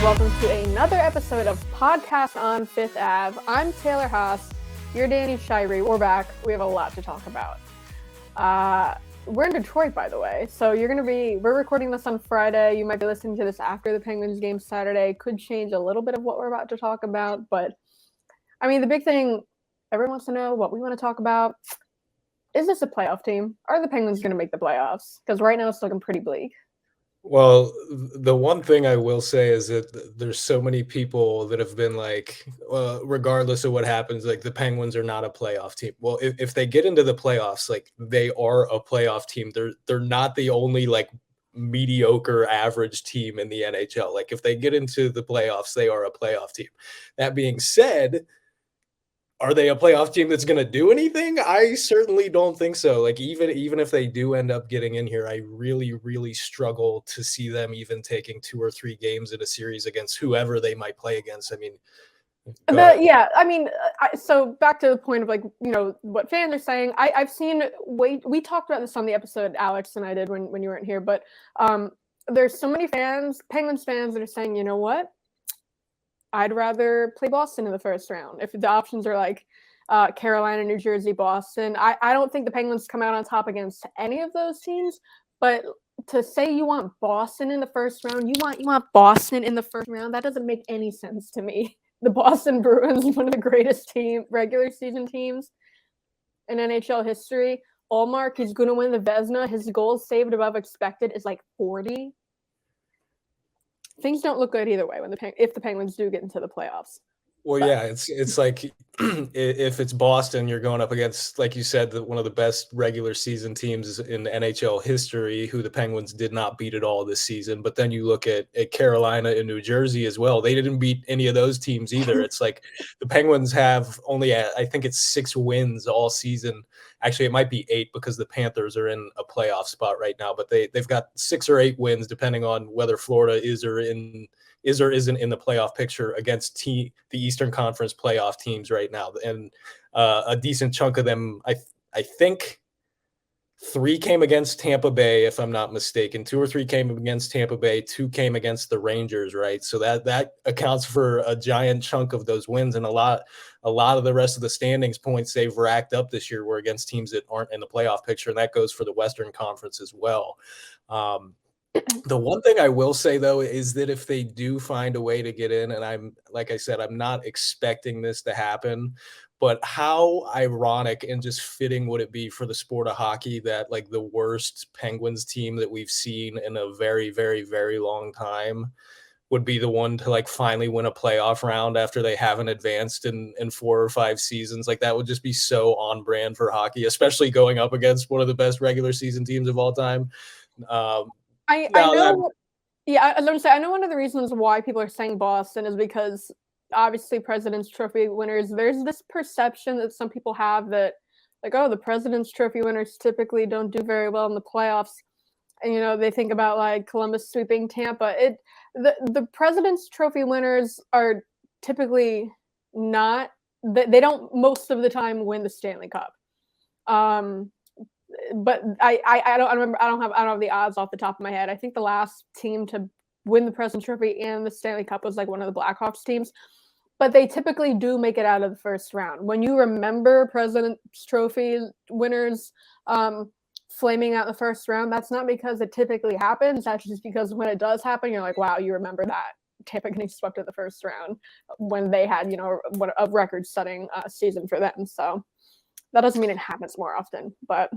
welcome to another episode of Podcast on Fifth Ave. I'm Taylor Haase. You're Danny Shirey. We're back. We have a lot to talk about. We're in Detroit, by the way, so we're recording this on Friday. You might be listening to this after the Penguins game Saturday. Could change a little bit of what we're about to talk about, but I mean, the big thing everyone wants to know, what we want to talk about, is this a playoff team? Are the Penguins going to make the playoffs? Because right now it's looking pretty bleak. Well, the one thing I will say is that there's so many people that have been like, regardless of what happens, like the Penguins are not a playoff team. Well, if they get into the playoffs, like they are a playoff team. They're not the only like mediocre average team in the NHL. Like if they get into the playoffs, they are a playoff team. That being said, are they a playoff team that's going to do anything? I certainly don't think so. Like even if they do end up getting in here, I really, really struggle to see them even taking 2 or 3 games in a series against whoever they might play against. I mean, so back to the point of like, you know, what fans are saying. I've seen we talked about this on the episode, Alex and I did when you weren't here, but there's so many Penguins fans that are saying, you know what? I'd rather play Boston in the first round. If the options are like Carolina, New Jersey, Boston, I don't think the Penguins come out on top against any of those teams. But to say you want Boston in the first round, you want Boston in the first round, that doesn't make any sense to me. The Boston Bruins, one of the greatest regular season teams in NHL history. Allmark is going to win the Vezina. His goals saved above expected is like 40. Things don't look good either way if the Penguins do get into the playoffs. Well, yeah, it's like if it's Boston, you're going up against, like you said, one of the best regular season teams in NHL history, who the Penguins did not beat at all this season. But then you look at Carolina and New Jersey as well. They didn't beat any of those teams either. It's like the Penguins have only, I think it's 6 wins all season. Actually, it might be 8 because the Panthers are in a playoff spot right now. But they've got 6 or 8 wins, depending on whether Florida is or isn't in the playoff picture against the Eastern Conference playoff teams right now. And a decent chunk of them, I think 3 came against Tampa Bay, if I'm not mistaken. 2 or 3 came against Tampa Bay, 2 came against the Rangers, right? So that accounts for a giant chunk of those wins. And a lot of the rest of the standings points they've racked up this year were against teams that aren't in the playoff picture. And that goes for the Western Conference as well. The one thing I will say, though, is that if they do find a way to get in, and like I said, I'm not expecting this to happen, but how ironic and just fitting would it be for the sport of hockey that like the worst Penguins team that we've seen in a very, very, very long time would be the one to like finally win a playoff round after they haven't advanced in 4 or 5 seasons. Like that would just be so on brand for hockey, especially going up against one of the best regular season teams of all time. I know. Yeah, I was going to say, I know one of the reasons why people are saying Boston is because obviously President's Trophy winners, there's this perception that some people have that like, oh, the President's Trophy winners typically don't do very well in the playoffs. And, you know, they think about like Columbus sweeping Tampa. The President's Trophy winners are typically not, they don't most of the time win the Stanley Cup. But I don't remember. I don't have the odds off the top of my head. I think the last team to win the President's Trophy and the Stanley Cup was like one of the Blackhawks teams. But they typically do make it out of the first round. When you remember President's Trophy winners flaming out the first round, that's not because it typically happens. That's just because when it does happen, you're like, wow, you remember that Tampa getting swept in the first round when they had, you know, a record-setting season for them. So that doesn't mean it happens more often, but.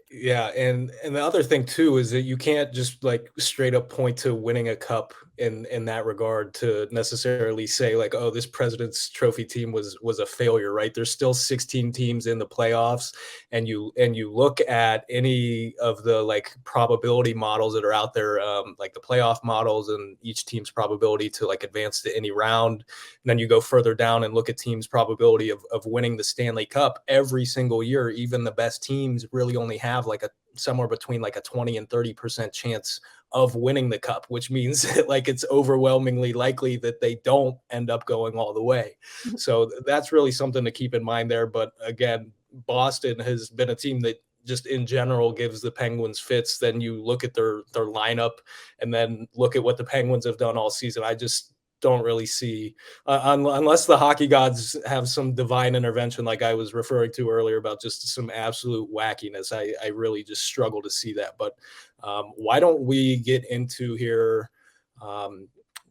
Yeah, and the other thing too is that you can't just like straight up point to winning a cup in that regard to necessarily say like, oh, this President's Trophy team was a failure, right? There's still 16 teams in the playoffs, and you look at any of the like probability models that are out there, like the playoff models and each team's probability to like advance to any round, and then you go further down and look at teams' probability of winning the Stanley Cup every single year. Even the best teams really only have like somewhere between like a 20 and 30% chance of winning the cup, which means that like it's overwhelmingly likely that they don't end up going all the way. So that's really something to keep in mind there. But again, Boston has been a team that just in general gives the Penguins fits. Then you look at their lineup and then look at what the Penguins have done all season. I just don't really see, unless the hockey gods have some divine intervention, like I was referring to earlier about just some absolute wackiness. I really just struggle to see that. But why don't we get into here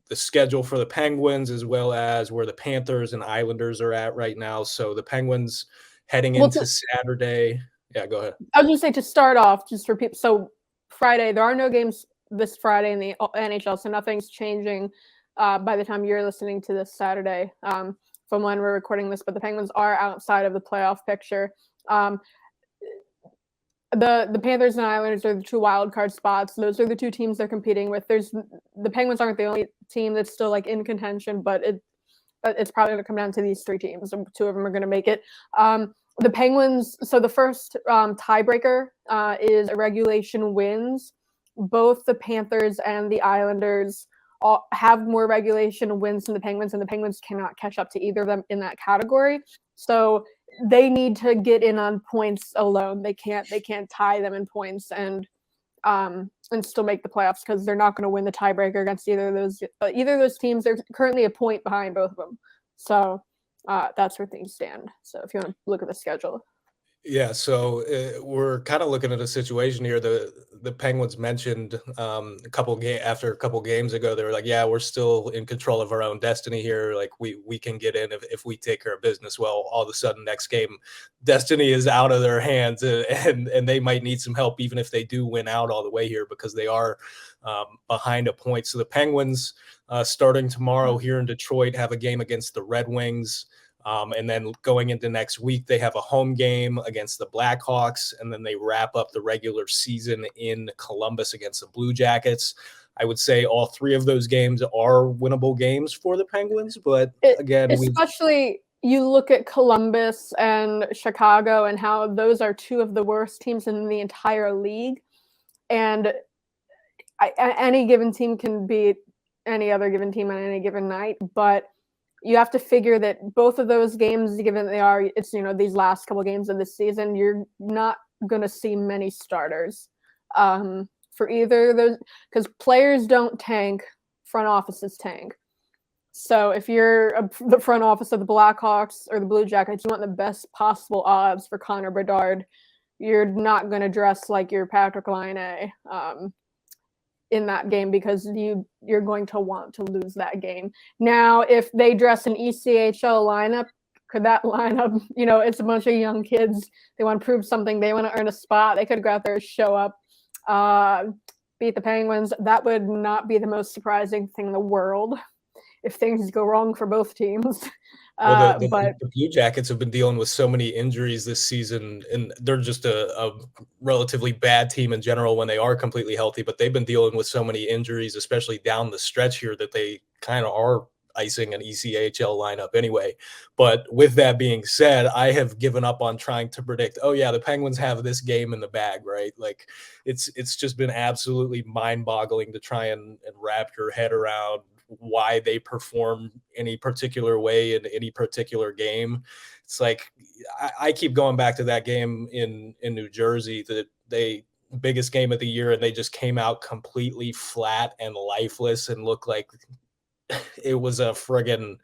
the schedule for the Penguins as well as where the Panthers and Islanders are at right now. So the Penguins heading into Saturday. Yeah, go ahead. I was going to say, to start off, just for people, so Friday, there are no games this Friday in the NHL, so nothing's changing by the time you're listening to this Saturday from when we're recording this, but the Penguins are outside of the playoff picture. The Panthers and Islanders are the two wild card spots. Those are the two teams they're competing with. The Penguins aren't the only team that's still like in contention, but it's probably going to come down to these three teams. Two of them are going to make it. The Penguins, so the first tiebreaker is regulation wins. Both the Panthers and the Islanders have more regulation wins than the Penguins, and the Penguins cannot catch up to either of them in that category. So they need to get in on points alone. They can't tie them in points and still make the playoffs, because they're not going to win the tiebreaker against either of those teams. They're currently a point behind both of them. So that's where things stand. So if you want to look at the schedule. Yeah, so we're kind of looking at a situation here. The Penguins mentioned after a couple games ago, they were like, "Yeah, we're still in control of our own destiny here. Like we can get in if we take care of business." Well, all of a sudden, next game, destiny is out of their hands, and they might need some help even if they do win out all the way here, because they are behind a point. So the Penguins, starting tomorrow here in Detroit, have a game against the Red Wings. And then going into next week, they have a home game against the Blackhawks, and then they wrap up the regular season in Columbus against the Blue Jackets. I would say all three of those games are winnable games for the Penguins, but again, especially you look at Columbus and Chicago and how those are two of the worst teams in the entire league, and any given team can beat any other given team on any given night, but you have to figure that both of those games, given it's these last couple games of the season, you're not going to see many starters for either of those, because players don't tank, front offices tank. So if you're the front office of the Blackhawks or the Blue Jackets, you want the best possible odds for Connor Bedard. You're not going to dress like you're Patrick Laine in that game, because you're going to want to lose that game. Now, if they dress an ECHL lineup, could that lineup, it's a bunch of young kids. They want to prove something. They want to earn a spot. They could go out there, show up, beat the Penguins. That would not be the most surprising thing in the world if things go wrong for both teams. Well, the Blue Jackets have been dealing with so many injuries this season, and they're just a relatively bad team in general when they are completely healthy, but they've been dealing with so many injuries, especially down the stretch here, that they kind of are icing an ECHL lineup anyway. But with that being said, I have given up on trying to predict, oh yeah, the Penguins have this game in the bag, right? Like it's just been absolutely mind-boggling to try and wrap your head around why they perform any particular way in any particular game. It's like I keep going back to that game in New Jersey, that biggest game of the year, and they just came out completely flat and lifeless and looked like it was a friggin'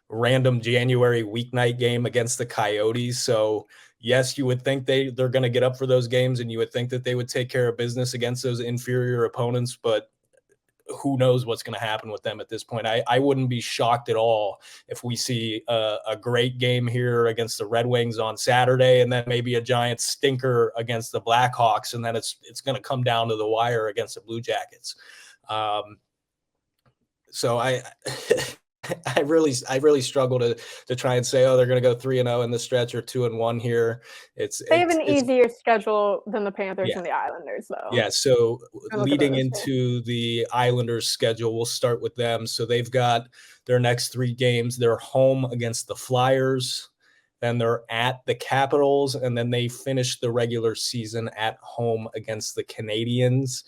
random January weeknight game against the Coyotes. So yes, you would think they're going to get up for those games, and you would think that they would take care of business against those inferior opponents, but who knows what's going to happen with them at this point. I wouldn't be shocked at all if we see a great game here against the Red Wings on Saturday, and then maybe a giant stinker against the Blackhawks, and then it's going to come down to the wire against the Blue Jackets. So I really struggle to try and say, oh, they're going to go 3-0 in the stretch or 2-1 here. They have an easier schedule than the Panthers and the Islanders, though. Yeah. So leading into the Islanders' schedule, we'll start with them. So they've got their next three games. They're home against the Flyers, then they're at the Capitals, and then they finish the regular season at home against the Canadiens.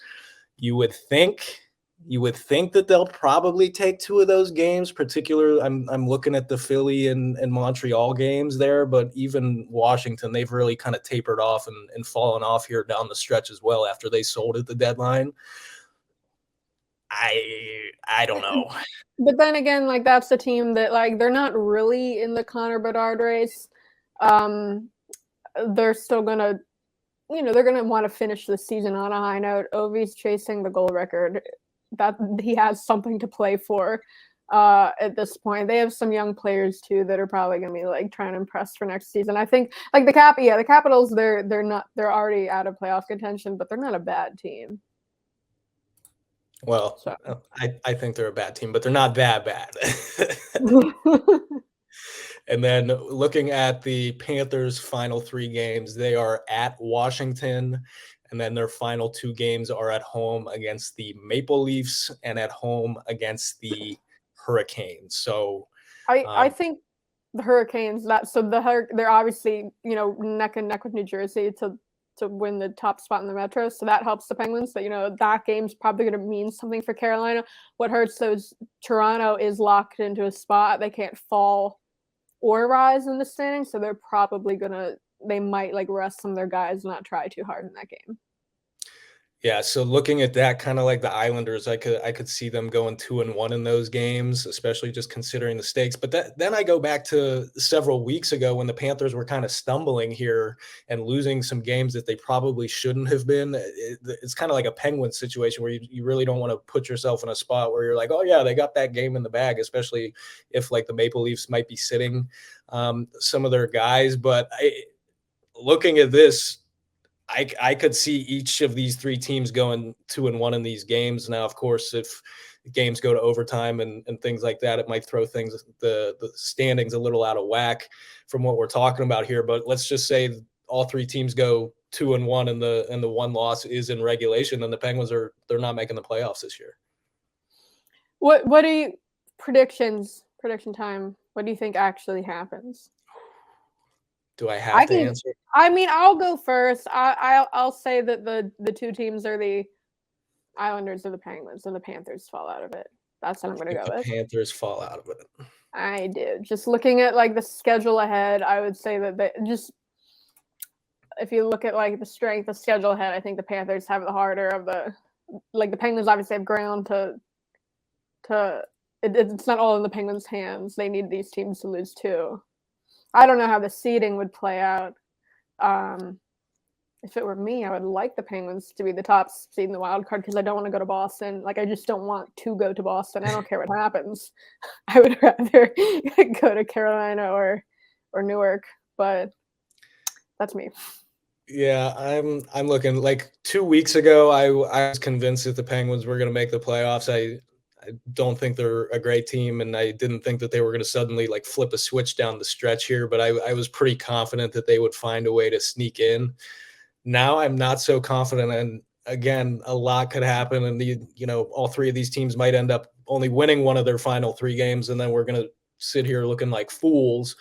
You would think You would think that they'll probably take 2 of those games, particularly I'm looking at the Philly and Montreal games there, but even Washington, they've really kind of tapered off and fallen off here down the stretch as well after they sold at the deadline. I don't know. But then again, like that's the team that like they're not really in the Connor Bedard race. They're still gonna, they're gonna want to finish the season on a high note. Ovi's chasing the goal record. That he has something to play for at this point. They have some young players too that are probably gonna be like trying to impress for next season. I think like the Capitals, they're already out of playoff contention, but they're not a bad team. Well, So. I think they're a bad team, but they're not that bad. And then looking at the Panthers' final 3 games, they are at Washington, and then their final 2 games are at home against the Maple Leafs and at home against the Hurricanes. So I think the Hurricanes, they're obviously, neck and neck with New Jersey to win the top spot in the Metro. So that helps the Penguins. But, that game's probably going to mean something for Carolina. What hurts those Toronto is locked into a spot. They can't fall or rise in the standings. So they're probably they might like rest some of their guys and not try too hard in that game. Yeah, so looking at that, kind of like the Islanders, I could see them going 2-1 in those games, especially just considering the stakes. But then I go back to several weeks ago when the Panthers were kind of stumbling here and losing some games that they probably shouldn't have been. It's kind of like a Penguin situation where you really don't want to put yourself in a spot where you're like, oh yeah, they got that game in the bag, especially if like the Maple Leafs might be sitting some of their guys. But looking at this, I could see each of these 3 teams going 2-1 in these games. Now, of course, if games go to overtime and things like that, it might throw the standings a little out of whack from what we're talking about here. But let's just say all 3 teams go 2-1 and the one loss is in regulation, then the Penguins they're not making the playoffs this year. What do you prediction time? What do you think actually happens? Do I have to answer? I mean, I'll go first. I'll say that the 2 teams are the Islanders or the Penguins, and the Panthers fall out of it. That's what I'm going to go with. Panthers fall out of it. I do. Just looking at like the schedule ahead, I would say that if you look at like the strength of schedule ahead, I think the Panthers have the harder of the Penguins obviously have ground it's not all in the Penguins' hands. They need these teams to lose too. I don't know how the seeding would play out. If it were me, I would like the Penguins to be the top seed in the wild card because I don't want to go to Boston. Like, I just don't want to go to Boston. I don't care what happens. I would rather go to Carolina or Newark, but that's me. Yeah, I'm looking like 2 weeks ago. I was convinced that the Penguins were going to make the playoffs. I don't think they're a great team, and I didn't think that they were going to suddenly like flip a switch down the stretch here. But I was pretty confident that they would find a way to sneak in. Now I'm not so confident, and again, a lot could happen, and all 3 of these teams might end up only winning one of their final 3 games, and then we're going to sit here looking like fools.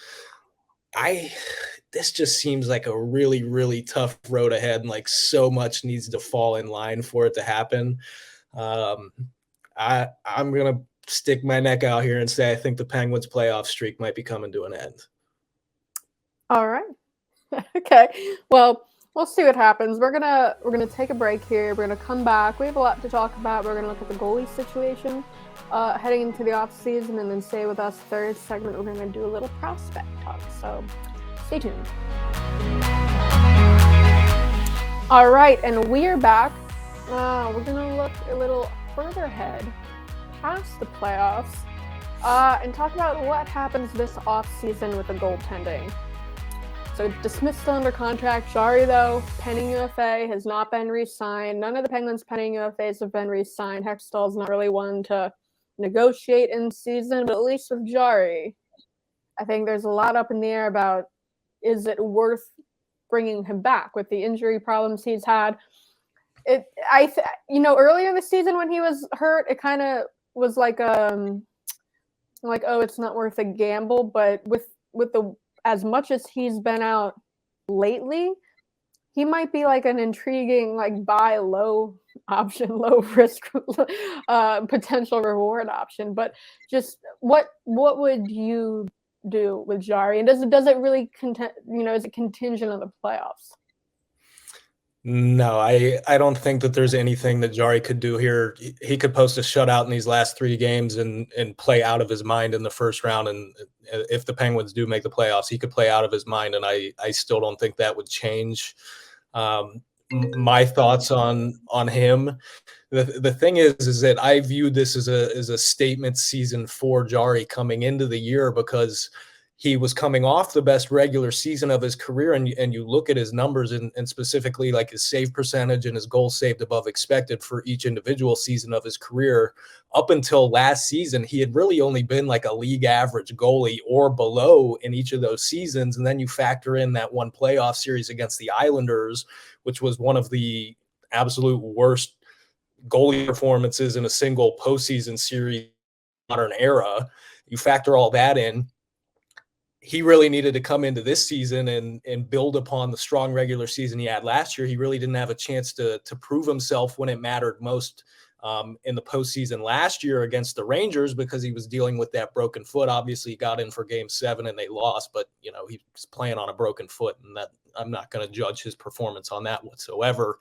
This just seems like a really, really tough road ahead, and like so much needs to fall in line for it to happen. I'm going to stick my neck out here and say I think the Penguins' playoff streak might be coming to an end. All right. Okay. Well, we'll see what happens. We're gonna take a break here. We're gonna come back. We have a lot to talk about. We're gonna look at the goalie situation heading into the off season, and then stay with us. Third segment, we're gonna do a little prospect talk. So stay tuned. All right, and we are back. We're gonna look a little further ahead, past the playoffs, and talk about what happens this off season with the goaltending. So dismissed still under contract. Jarry, though, pending UFA, has not been re-signed. None of the Penguins' pending UFAs have been re-signed. Hextall's not really one to negotiate in season, but at least with Jarry, I think there's a lot up in the air about, is it worth bringing him back with the injury problems he's had? Earlier in the season when he was hurt, it kind of was like, oh, it's not worth a gamble. But with as much as he's been out lately, he might be like an intriguing, like buy low option, low risk, potential reward option. But just what would you do with Jarry? And does it really is it contingent on the playoffs? No, I don't think that there's anything that Jarry could do here. He could post a shutout in these last 3 games and play out of his mind in the first round. And if the Penguins do make the playoffs, he could play out of his mind. And I still don't think that would change my thoughts on him. The thing is that I view this as a statement season for Jarry coming into the year, because he was coming off the best regular season of his career, and you look at his numbers and specifically like his save percentage and his goals saved above expected for each individual season of his career. Up until last season, he had really only been like a league average goalie or below in each of those seasons. And then you factor in that one playoff series against the Islanders, which was one of the absolute worst goalie performances in a single postseason series in the modern era. You factor all that in. He really needed to come into this season and build upon the strong regular season he had last year. He really didn't have a chance to prove himself when it mattered most in the postseason last year against the Rangers, because he was dealing with that broken foot. Obviously, he got in for Game 7 and they lost, but he was playing on a broken foot, and that I'm not going to judge his performance on that whatsoever.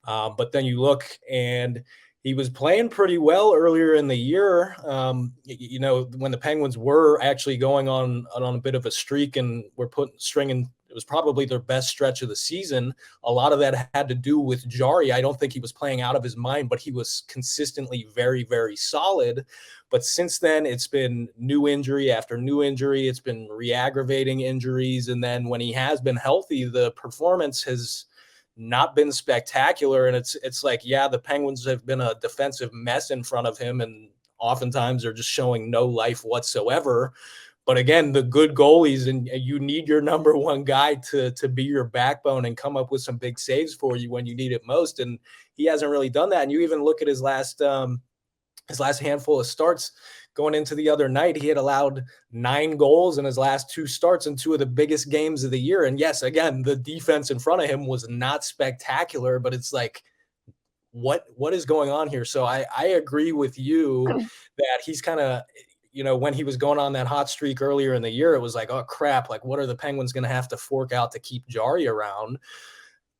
But then you look, and he was playing pretty well earlier in the year. When the Penguins were actually going on a bit of a streak and were stringing, it was probably their best stretch of the season. A lot of that had to do with Jarry. I don't think he was playing out of his mind, but he was consistently very, very solid. But since then, it's been new injury after new injury. It's been re-aggravating injuries. And then when he has been healthy, the performance has not been spectacular. And it's like, yeah, the Penguins have been a defensive mess in front of him, and oftentimes they're just showing no life whatsoever. But again, the good goalies, and you need your number one guy to be your backbone and come up with some big saves for you when you need it most. And he hasn't really done that. And you even look at his last handful of starts going into the other night, he had allowed 9 goals in his last 2 starts in 2 of the biggest games of the year. And yes, again, the defense in front of him was not spectacular, but it's like, what is going on here? So I agree with you that he's kind of, when he was going on that hot streak earlier in the year, it was like, oh crap, like what are the Penguins going to have to fork out to keep Jarry around?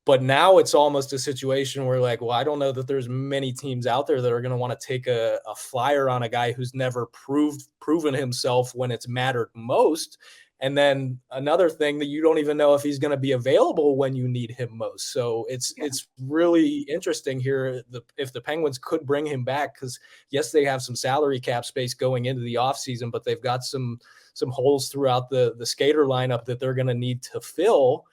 But now it's almost a situation where, like, well, I don't know that there's many teams out there that are going to want to take a flyer on a guy who's never proven himself when it's mattered most. And then another thing that you don't even know if he's going to be available when you need him most. So it's really interesting here if the Penguins could bring him back, because yes, they have some salary cap space going into the offseason, but they've got some holes throughout the skater lineup that they're going to need to fill.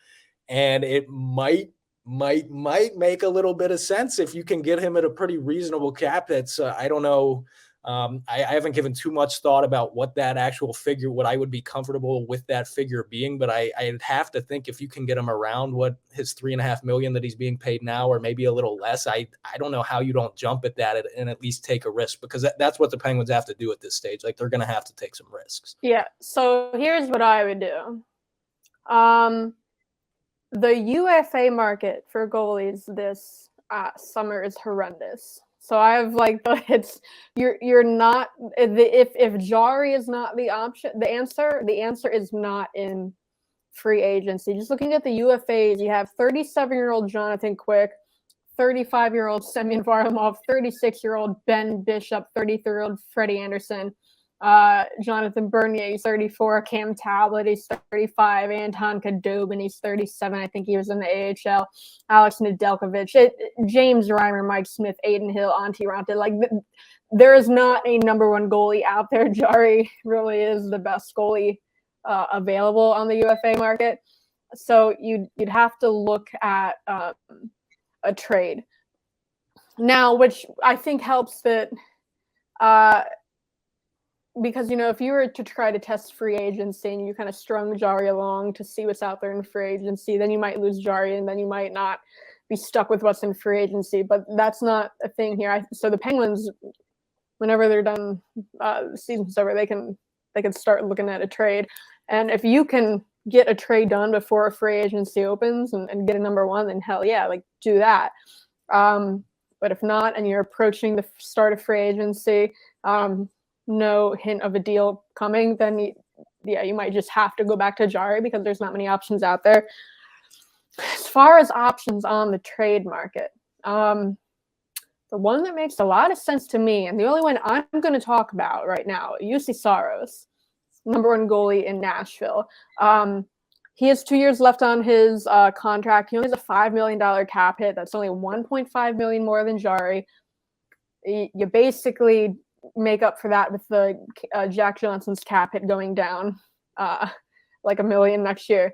And it might make a little bit of sense if you can get him at a pretty reasonable cap. That's I don't know. I haven't given too much thought about what that actual figure, what I would be comfortable with that figure being, but I'd have to think if you can get him around what his $3.5 million that he's being paid now, or maybe a little less, I don't know how you don't jump at that and at least take a risk, because that's what the Penguins have to do at this stage. Like, they're going to have to take some risks. Yeah. So here's what I would do. The UFA market for goalies this summer is horrendous. So I've you're not, if Jarry is not the option, the answer is not in free agency. Just looking at the UFAs, you have 37-year-old Jonathan Quick, 35-year-old Semyon Varlamov, 36-year-old Ben Bishop, 33-year-old Freddie Anderson, Jonathan Bernier, he's 34, Cam Talbot, he's 35, Anton Khudobin, he's 37, I think he was in the AHL, Alex Nedeljkovic, James Reimer, Mike Smith, Aiden Hill, Antti Raanta. Like, there is not a number one goalie out there. Jarry really is the best goalie available on the UFA market. So you'd have to look at a trade now, which I think helps that because, if you were to try to test free agency and you kind of strung Jarry along to see what's out there in free agency, then you might lose Jarry and then you might not be stuck with what's in free agency. But that's not a thing here. So the Penguins, whenever they're done, the season's over, they can start looking at a trade. And if you can get a trade done before free agency opens and get a number one, then hell yeah, like, do that. But if not, and you're approaching the start of free agency, no hint of a deal coming, then you might just have to go back to Jarry because there's not many options out there. As far as options on the trade market, the one that makes a lot of sense to me, and the only one I'm going to talk about right now, UC Saros, number one goalie in Nashville. He has 2 years left on his contract. He only has a $5 million cap hit. That's only $1.5 million more than Jarry. You basically make up for that with the Jack Johnson's cap hit going down like $1 million next year.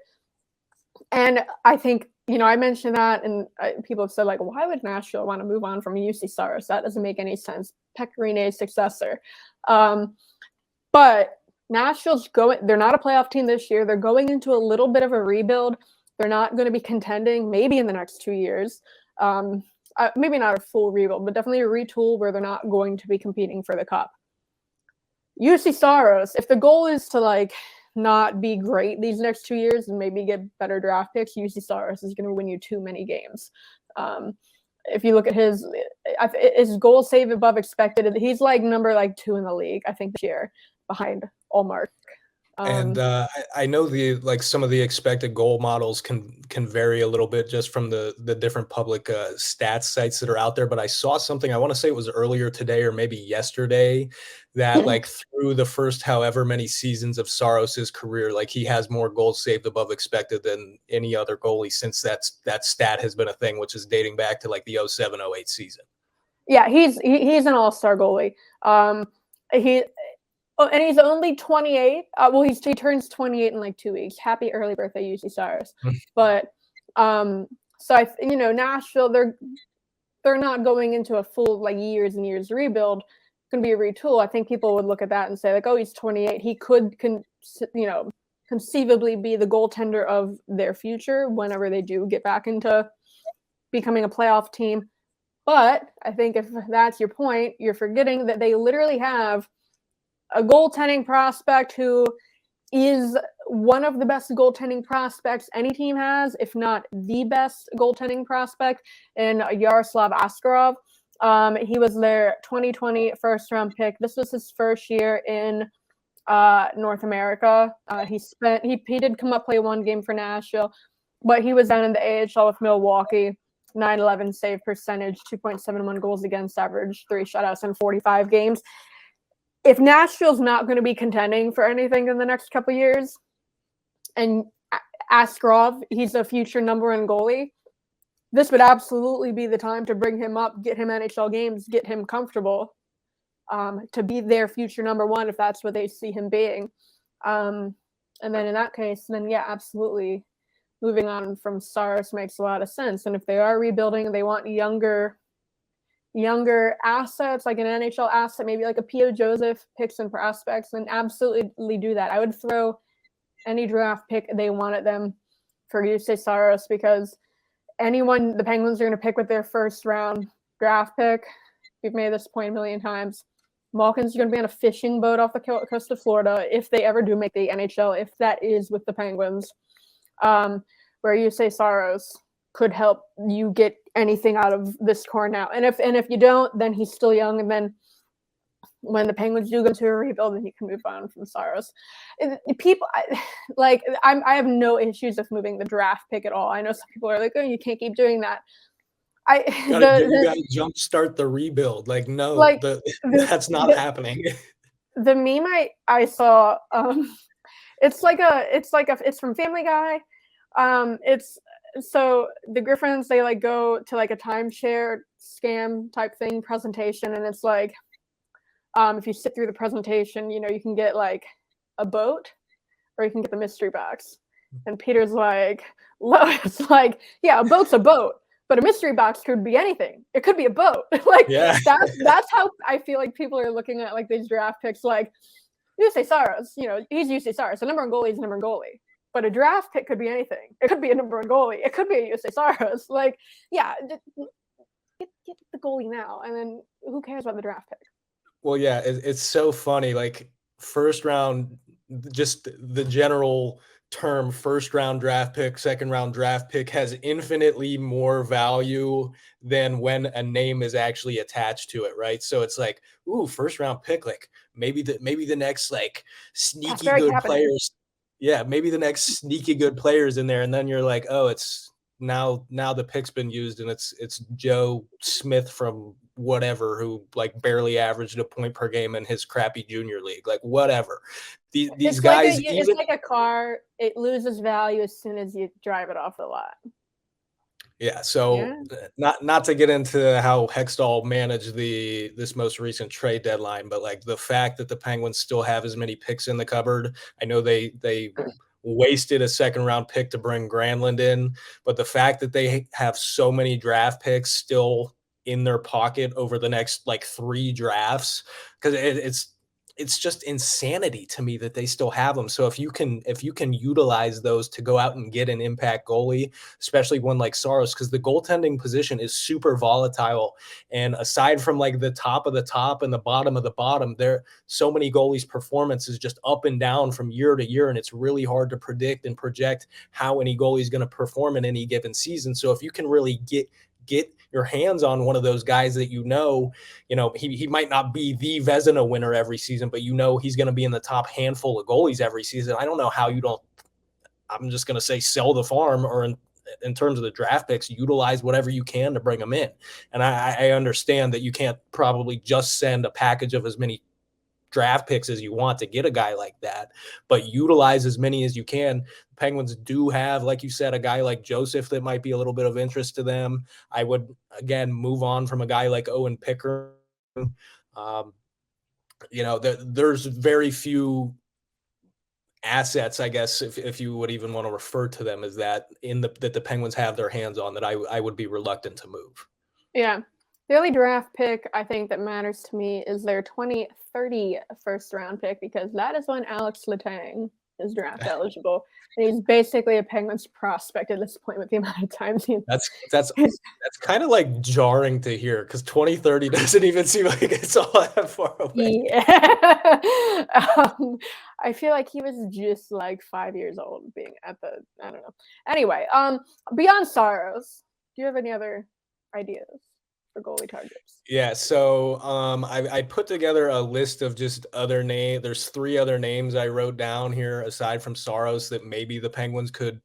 And I think, I mentioned that, and people have said, like, why would Nashville want to move on from UC Saros? That doesn't make any sense. Pekarine's successor. But Nashville's they're not a playoff team this year. They're going into a little bit of a rebuild. They're not going to be contending maybe in the next 2 years. Maybe not a full rebuild, but definitely a retool where they're not going to be competing for the cup. UC Saros, if the goal is to not be great these next 2 years and maybe get better draft picks, UC Saros is going to win you too many games. If you look at his goal save above expected, he's number 2 in the league, I think, this year, behind Allmark. And I know some of the expected goal models can vary a little bit just from the different public stats sites that are out there. But I saw something, I want to say it was earlier today or maybe yesterday, that through the first however many seasons of Saros's career, he has more goals saved above expected than any other goalie since that stat has been a thing, which is dating back to the 07-08 season. Yeah, he's an all-star goalie. And he's only 28. He turns 28 in 2 weeks. Happy early birthday, UC Saros. But Nashville, they're not going into a full years and years rebuild. It's going to be a retool. I think people would look at that and say oh, he's 28. He could conceivably be the goaltender of their future whenever they do get back into becoming a playoff team. But I think if that's your point, you're forgetting that they literally have a goaltending prospect who is one of the best goaltending prospects any team has, if not the best goaltending prospect, in Yaroslav Askarov. He was their 2020 first-round pick. This was his first year in North America. He did come up play one game for Nashville, but he was down in the AHL with Milwaukee. 911 save percentage, 2.71 goals against average, 3 shutouts in 45 games. If Nashville's not going to be contending for anything in the next couple of years, and Askarov, he's a future number one goalie, this would absolutely be the time to bring him up, get him NHL games, get him comfortable to be their future number one if that's what they see him being. And then in that case, yeah, absolutely. Moving on from Saros makes a lot of sense. And if they are rebuilding, they want younger assets, like an NHL asset, maybe like a P.O. Joseph, picks and prospects, then absolutely do that. I would throw any draft pick they want at them for UC Saros, because anyone the Penguins are going to pick with their first round draft pick, we've made this point a million times, Malkin's going to be on a fishing boat off the coast of Florida if they ever do make the NHL, if that is with the Penguins, where UC Saros could help you get anything out of this core now. And if you don't, then he's still young. And then when the Penguins do go to a rebuild, then you can move on from Saros. I have no issues with moving the draft pick at all. I know some people are like, oh, you can't keep doing that. You gotta jumpstart the rebuild. That's not happening. The meme I saw, it's from Family Guy. So the Griffins, they go to a timeshare scam type thing presentation, and it's if you sit through the presentation, you can get a boat, or you can get the mystery box. And Peter's Lois, yeah, a boat's a boat, but a mystery box could be anything. It could be a boat. Yeah. That's how I feel people are looking at these draft picks. UC Saros, he's UC Saros. A number one goalie is a number one goalie. But a draft pick could be anything. It could be a number one goalie. It could be a UC Saros. Yeah, get the goalie now, and then who cares about the draft pick? Well, yeah, it's so funny. First round, just the general term first round draft pick, second round draft pick has infinitely more value than when a name is actually attached to it, right? So it's like, ooh, first round pick, like maybe the next like sneaky good players. Yeah, maybe the next sneaky good players in there, and then you're like, oh, it's now the pick's been used, and it's Joe Smith from whatever who like barely averaged a point per game in his crappy junior league, like whatever. These guys, it's like a car. It loses value as soon as you drive it off the lot. Yeah. So not to get into how Hextall managed this most recent trade deadline, but like the fact that the Penguins still have as many picks in the cupboard. I know they wasted a second round pick to bring Granlund in, but the fact that they have so many draft picks still in their pocket over the next like 3 drafts, because it's just insanity to me that they still have them. So if you can utilize those to go out and get an impact goalie, especially one like Saros, because the goaltending position is super volatile. And aside from like the top of the top and the bottom of the bottom, there so many goalies' performance is just up and down from year to year. And it's really hard to predict and project how any goalie is going to perform in any given season. So if you can really get your hands on one of those guys that you know, he might not be the Vezina winner every season, but he's going to be in the top handful of goalies every season. I don't know how you don't, I'm just going to say sell the farm, or in terms of the draft picks, utilize whatever you can to bring them in. And I understand that you can't probably just send a package of as many draft picks as you want to get a guy like that, but utilize as many as you can. The Penguins do have, like you said, a guy like Joseph that might be a little bit of interest to them. I would again move on from a guy like Owen Pickering. There's very few assets, I guess, if you would even want to refer to them as that, that the Penguins have their hands on, that I would be reluctant to move. Yeah. The only draft pick I think that matters to me is their 2030 first round pick, because that is when Alex Letang is draft eligible. And he's basically a Penguins prospect at this point with the amount of times that's kind of like jarring to hear, because 2030 doesn't even seem like it's all that far away. Yeah. I feel like he was just like 5 years old being at the, I don't know. Anyway, beyond Saros, do you have any other ideas for goalie targets? Yeah, so I put together a list of just other names. There's 3 other names I wrote down here aside from Saros that maybe the Penguins could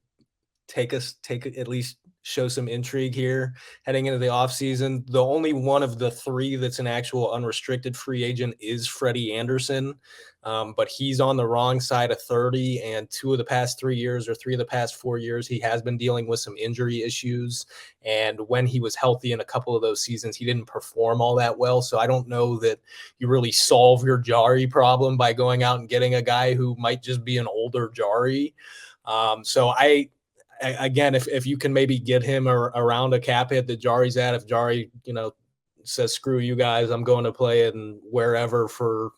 take at least show some intrigue here heading into the offseason. The only one of the 3 that's an actual unrestricted free agent is Freddie Anderson. But he's on the wrong side of 30, and 2 of the past 3 years or 3 of the past 4 years, he has been dealing with some injury issues. And when he was healthy in a couple of those seasons, he didn't perform all that well. So I don't know that you really solve your Jarry problem by going out and getting a guy who might just be an older Jarry. So again, if you can maybe get him around a cap hit that Jarry's at, if Jarry, says, screw you guys, I'm going to play in wherever for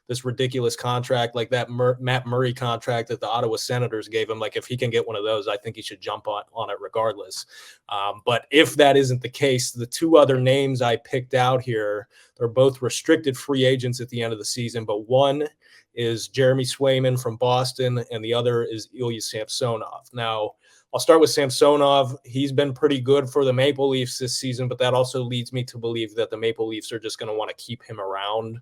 this ridiculous contract, like that Matt Murray contract that the Ottawa Senators gave him, like if he can get one of those, I think he should jump on it regardless. But if that isn't the case, the 2 other names I picked out here, they're both restricted free agents at the end of the season, but one is Jeremy Swayman from Boston, and the other is Ilya Samsonov. Now, I'll start with Samsonov. He's been pretty good for the Maple Leafs this season, but that also leads me to believe that the Maple Leafs are just going to want to keep him around,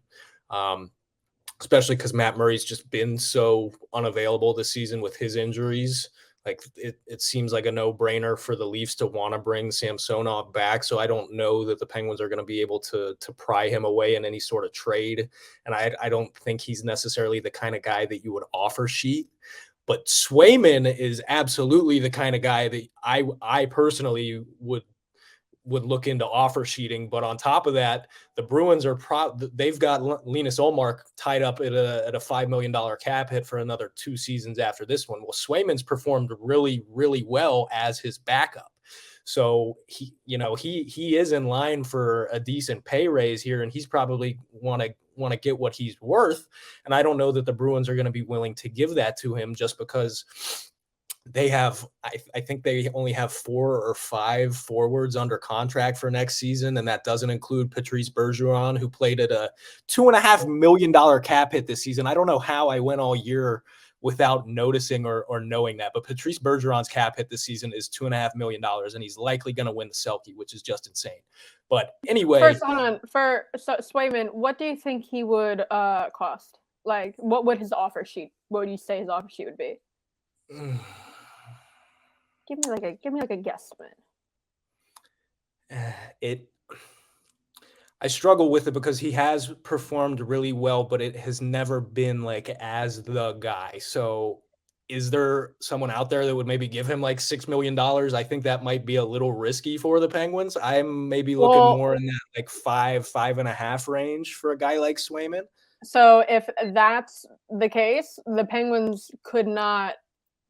especially because Matt Murray's just been so unavailable this season with his injuries. Like it seems like a no-brainer for the Leafs to want to bring Samsonov back. So I don't know that the Penguins are going to be able to pry him away in any sort of trade. And I don't think he's necessarily the kind of guy that you would offer sheet. But Swayman is absolutely the kind of guy that I personally would look into offer sheeting. But on top of that, the Bruins they've got Linus Ullmark tied up at a $5 million cap hit for another 2 seasons after this one. Well, Swayman's performed really, really well as his backup. So he is in line for a decent pay raise here, and he's probably want to get what he's worth. And I don't know that the Bruins are going to be willing to give that to him, just because they have, I think they only have 4 or 5 forwards under contract for next season. And that doesn't include Patrice Bergeron, who played at a $2.5 million cap hit this season. I don't know how I went all year without noticing or knowing that. But Patrice Bergeron's cap hit this season is $2.5 million, and he's likely going to win the Selke, which is just insane. But anyway, first, hold on. For Swayman, what do you think he would cost? Like, what would his offer sheet? What would you say his offer sheet would be? Give me like a guesstimate. I struggle with it because he has performed really well, but it has never been like as the guy. So is there someone out there that would maybe give him like $6 million? I think that might be a little risky for the Penguins. I'm maybe looking more in that like 5.5 range for a guy like Swayman. So if that's the case, the Penguins could not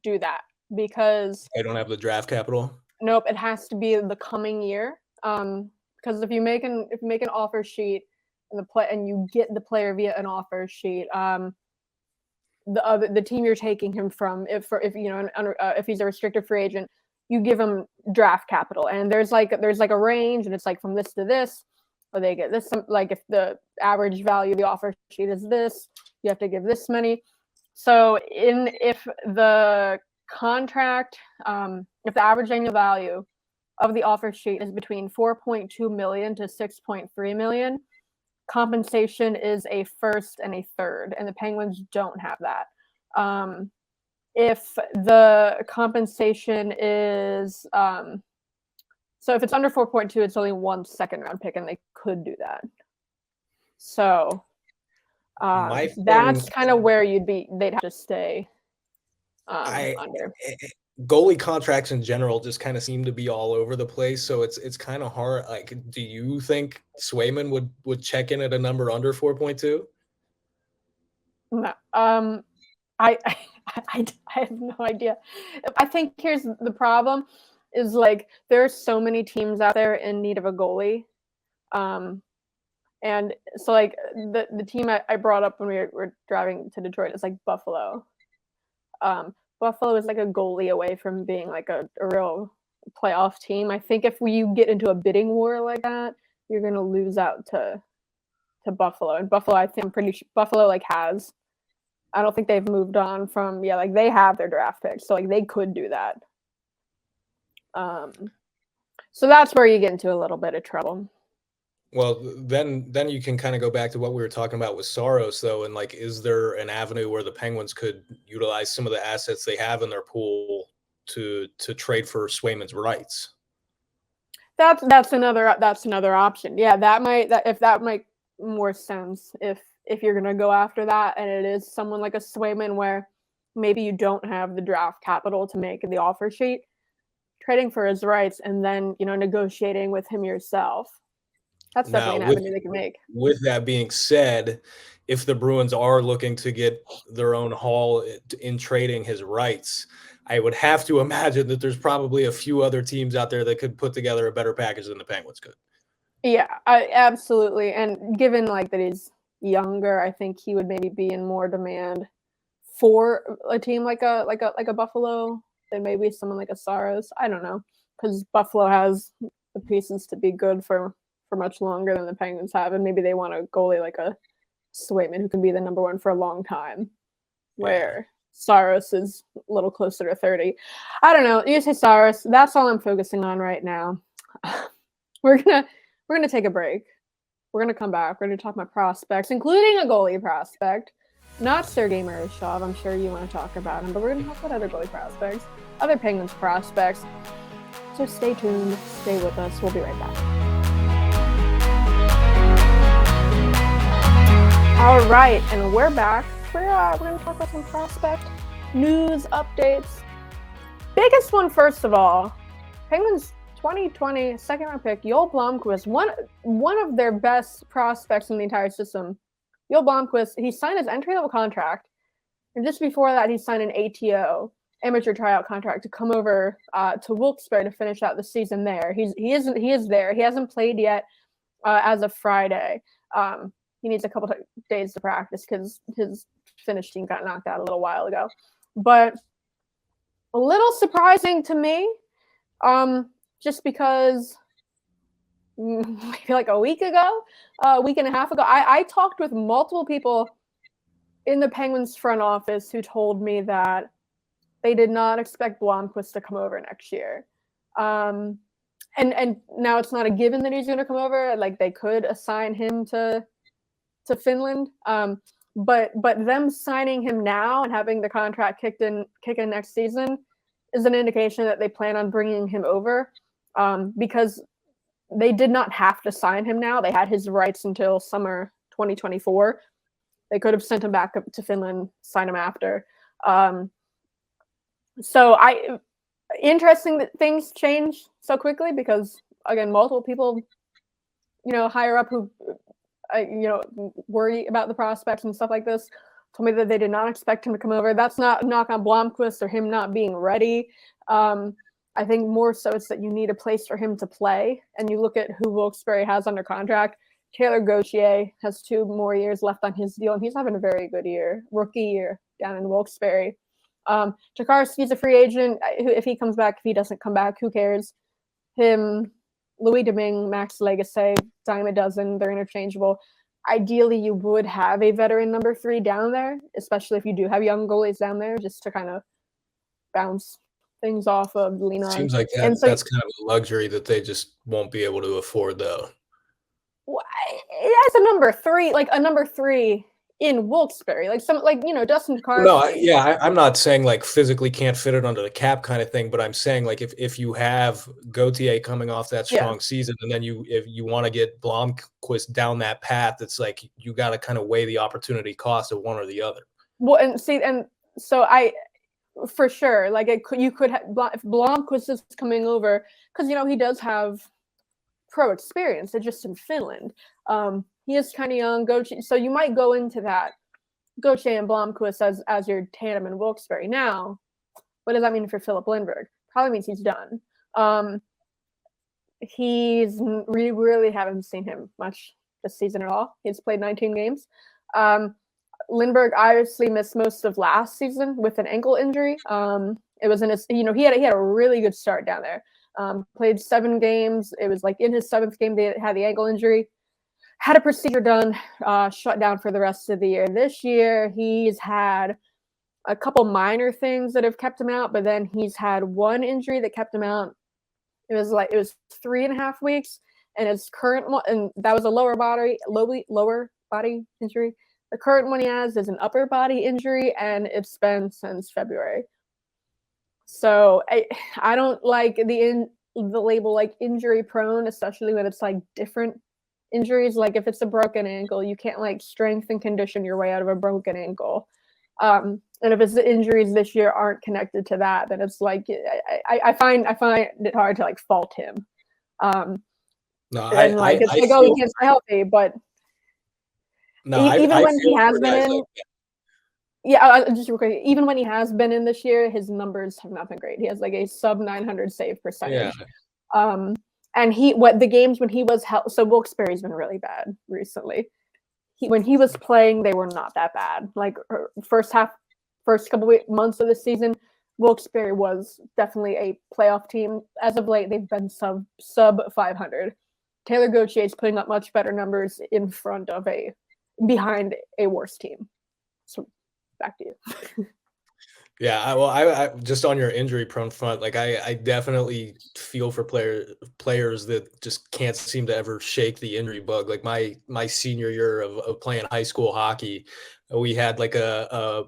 do that because they don't have the draft capital. Nope, it has to be the coming year. Because if you make an offer sheet and you get the player via an offer sheet, the team you're taking him from, if he's a restricted free agent, you give him draft capital, and there's like a range, and it's like from this to this, or they get this. Like if the average value of the offer sheet is this, you have to give this many. So if the contract, if the average annual value of the offer sheet is between 4.2 million to 6.3 million, compensation is a first and a third, and the Penguins don't have that. If the compensation is so if it's under 4.2, it's only 1 second round pick, and they could do that. So that's kind of where they'd have to stay under. Goalie contracts in general just kind of seem to be all over the place, so it's kind of hard. Like, do you think Swayman would check in at a number under 4.2? No, I have no idea. I think here's the problem: is like there are so many teams out there in need of a goalie, and so like the team I brought up when we were driving to Detroit is like Buffalo. Buffalo is like a goalie away from being like a real playoff team. I think if you get into a bidding war like that, you're going to lose out to Buffalo. And Buffalo, I'm pretty sure Buffalo has. I don't think they've moved on from they have their draft picks, so like they could do that. So that's where you get into a little bit of trouble. Well, then you can kind of go back to what we were talking about with Saros, though, and like, is there an avenue where the Penguins could utilize some of the assets they have in their pool to trade for Swayman's rights? That's another option. Yeah, that might more sense if you're gonna go after that, and it is someone like a Swayman where maybe you don't have the draft capital to make the offer sheet, trading for his rights, and then negotiating with him yourself. That's definitely an avenue they can make. With that being said, if the Bruins are looking to get their own haul in trading his rights, I would have to imagine that there's probably a few other teams out there that could put together a better package than the Penguins could. Yeah, absolutely. And given that he's younger, I think he would maybe be in more demand for a team like a Buffalo than maybe someone like a Saros. I don't know, because Buffalo has the pieces to be good for much longer than the Penguins have, and maybe they want a goalie like a Swayman who can be the number one for a long time, where Saros is a little closer to 30. I don't know. You say Saros. That's all I'm focusing on right now. We're gonna take a break. We're gonna come back. We're gonna talk about prospects, including a goalie prospect, not Sergei Marishov. I'm sure you want to talk about him, but we're gonna talk about other goalie prospects, other Penguins prospects. So stay tuned. Stay with us. We'll be right back. All right, and we're back. We're going to talk about some prospect news updates. Biggest one, first of all, Penguins 2020 second-round pick, Joel Blomqvist, one of their best prospects in the entire system. Joel Blomqvist, he signed his entry-level contract, and just before that, he signed an ATO, amateur tryout contract, to come over to Wilkes-Barre to finish out the season there. He is there. He hasn't played yet as of Friday. He needs a couple of days to practice because his Finnish team got knocked out a little while ago. But a little surprising to me, just because maybe like a week and a half ago, I talked with multiple people in the Penguins front office who told me that they did not expect Blomqvist to come over next year. And now it's not a given that he's going to come over. Like, they could assign him to Finland. But them signing him now and having the contract kick in next season is an indication that they plan on bringing him over, because they did not have to sign him now. They had his rights until summer 2024. They could have sent him back up to Finland, sign him after. So interesting that things change so quickly, because again, multiple people, higher up who, worry about the prospects and stuff like this, told me that they did not expect him to come over. That's not a knock on Blomqvist or him not being ready. I think more so it's that you need a place for him to play. And you look at who Wilkes-Barre has under contract. Taylor Gauthier has 2 more years left on his deal, and he's having a very good rookie year down in Wilkes-Barre. Jakarski's a free agent. If he comes back, if he doesn't come back, who cares? Him, Louis Domingue, Max Legacy, dime a dozen, they're interchangeable. Ideally, you would have a veteran number 3 down there, especially if you do have young goalies down there, just to kind of bounce things off of, lean on. Seems like that's kind of a luxury that they just won't be able to afford, though. As a number 3 in Wilkes-Barre, Dustin Jakarski. No, I'm not saying like physically can't fit it under the cap kind of thing, but I'm saying like if you have Gauthier coming off that strong season, and then if you want to get Blomqvist down that path, it's like you got to kind of weigh the opportunity cost of one or the other. Well, and so for sure, like you could have, if Blomqvist is coming over, because he does have pro experience. They're just in Finland. He is kind of young. Gauthier, so you might go into that Gauthier and Blomqvist as your tandem in Wilkes-Barre. Now, what does that mean for Philip Lindbergh? Probably means he's done. We really haven't seen him much this season at all. He's played 19 games. Lindbergh obviously missed most of last season with an ankle injury. It was in his, he had a really good start down there. Played 7 games. It was like in his 7th game they had the ankle injury. Had a procedure done, shut down for the rest of the year. This year he's had a couple minor things that have kept him out, but then he's had one injury that kept him out. It was 3.5 weeks, and his current one, and that was a lower body injury. The current one he has is an upper body injury, and it's been since February. So I don't like the label like injury prone, especially when it's like different injuries. Like if it's a broken ankle, you can't like strength and condition your way out of a broken ankle. And if it's the injuries this year aren't connected to that, then it's like I find it hard to like fault him. He can't stay healthy, but even when he has been in. Just real quick. Even when he has been in this year, his numbers have not been great. He has like a sub 900 save percentage. Yeah. And the games when he was so Wilkes-Barre's been really bad recently. When he was playing, they were not that bad. Like first couple months of the season, Wilkes-Barre was definitely a playoff team. As of late, they've been sub 500. Taylor Gauthier is putting up much better numbers behind a worse team. So back to you. Yeah, I just on your injury prone front, like I definitely feel for players that just can't seem to ever shake the injury bug. Like my senior year of playing high school hockey, we had like I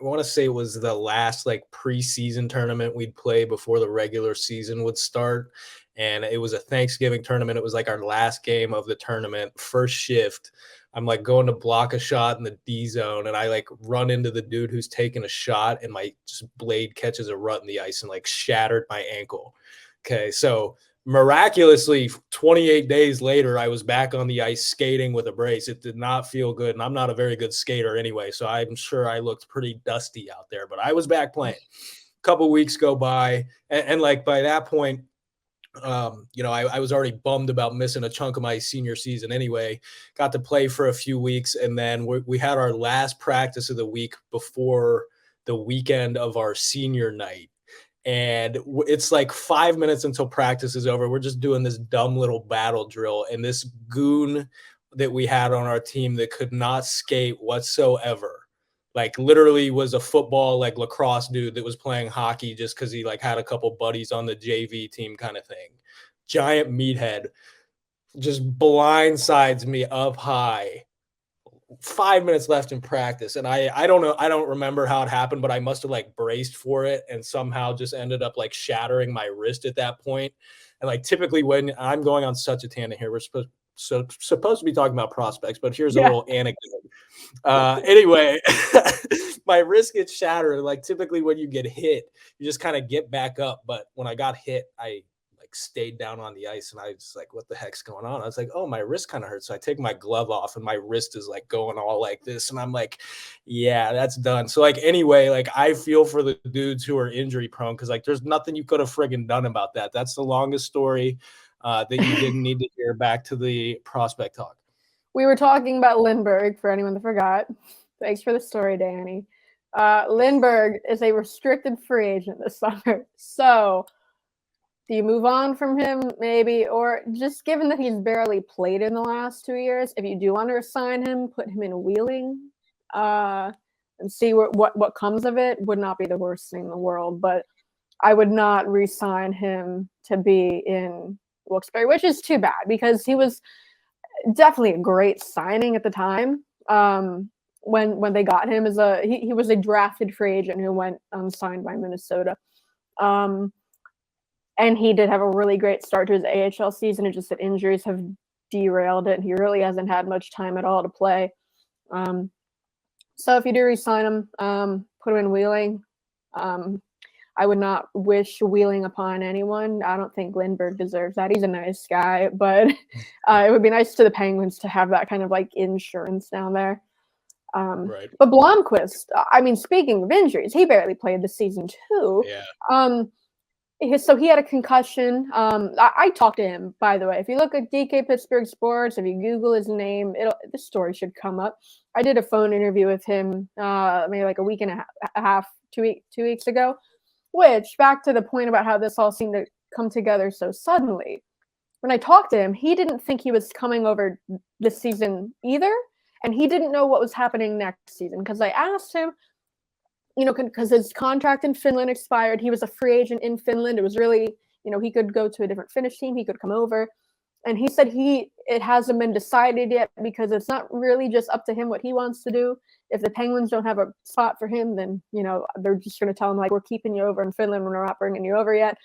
want to say it was the last like preseason tournament we'd play before the regular season would start. And it was a Thanksgiving tournament. It was like our last game of the tournament, first shift. I'm like going to block a shot in the D zone, and I like run into the dude who's taking a shot, and my blade catches a rut in the ice and like shattered my ankle. Okay, so miraculously 28 days later, I was back on the ice skating with a brace. It did not feel good, and I'm not a very good skater anyway, so I'm sure I looked pretty dusty out there, but I was back playing. A couple weeks go by, and like by that point, I was already bummed about missing a chunk of my senior season anyway. Got to play for a few weeks, and then we had our last practice of the week before the weekend of our senior night. And it's like 5 minutes until practice is over. We're just doing this dumb little battle drill, and this goon that we had on our team that could not skate whatsoever like literally was a football, like lacrosse dude that was playing hockey just because he like had a couple buddies on the JV team kind of thing. Giant meathead, just blindsides me up high. 5 minutes left in practice, and I don't know, I don't remember how it happened, but I must have like braced for it and somehow just ended up like shattering my wrist at that point. And like typically when I'm going on such a tangent here, we're supposed to be talking about prospects, but here's a little anecdote. Anyway, my wrist gets shattered. Like typically when you get hit, you just kind of get back up. But when I got hit, I like stayed down on the ice and I was like, what the heck's going on? I was like, oh, my wrist kind of hurts. So I take my glove off and my wrist is like going all like this. And I'm like, yeah, that's done. So like, anyway, like I feel for the dudes who are injury prone because like there's nothing you could have friggin' done about that. That's the longest story that you didn't need to hear. Back to the prospect talk. We were talking about Lindbergh, for anyone that forgot. Thanks for the story, Danny. Lindbergh is a restricted free agent this summer. So do you move on from him maybe? Or just given that he's barely played in the last 2 years, if you do want to resign him, put him in Wheeling and see what comes of it. Would not be the worst thing in the world. But I would not re-sign him to be in Wilkes-Barre, which is too bad because he was definitely a great signing at the time. When they got him he was a drafted free agent who went unsigned by Minnesota. And he did have a really great start to his AHL season. It's just that injuries have derailed it. He really hasn't had much time at all to play. So if you do re-sign him, put him in Wheeling. I would not wish Wheeling upon anyone. I don't think Lindbergh deserves that. He's a nice guy, but it would be nice to the Penguins to have that kind of like insurance down there. Right. But Blomqvist, I mean, speaking of injuries, he barely played this season too. Yeah. So he had a concussion. I talked to him, by the way. If you look at DK Pittsburgh Sports, if you Google his name, the story should come up. I did a phone interview with him maybe like a week and a half, 2 weeks ago. Which, back to the point about how this all seemed to come together so suddenly, when I talked to him, he didn't think he was coming over this season either, and he didn't know what was happening next season. Because I asked him, because his contract in Finland expired. He was a free agent in Finland. It was really, he could go to a different Finnish team. He could come over. And he said it hasn't been decided yet because it's not really just up to him what he wants to do. If the Penguins don't have a spot for him, then, they're just going to tell him, like, we're keeping you over in Finland. We're not bringing you over yet.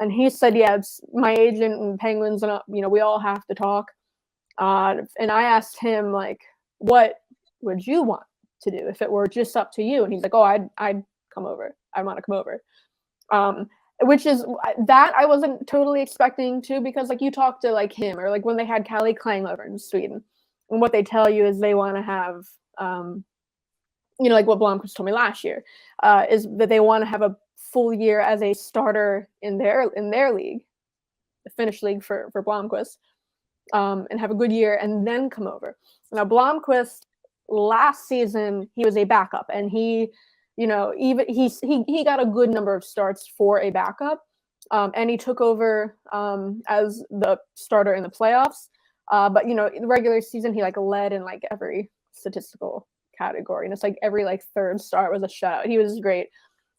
And he said, yeah, it's my agent and Penguins, and, we all have to talk. And I asked him, like, what would you want to do if it were just up to you? And he's like, oh, I'd come over. I want to come over. Which is that I wasn't totally expecting to, because like you talk to like him or like when they had Kalle Klang over in Sweden, and what they tell you is they want to have, like what Blomqvist told me last year, is that they want to have a full year as a starter in their league, the Finnish league for Blomqvist, and have a good year and then come over. Now Blomqvist last season he was a backup, and he got a good number of starts for a backup, and he took over as the starter in the playoffs. But the regular season he like led in like every statistical category, and it's like every like third start was a shutout. He was great.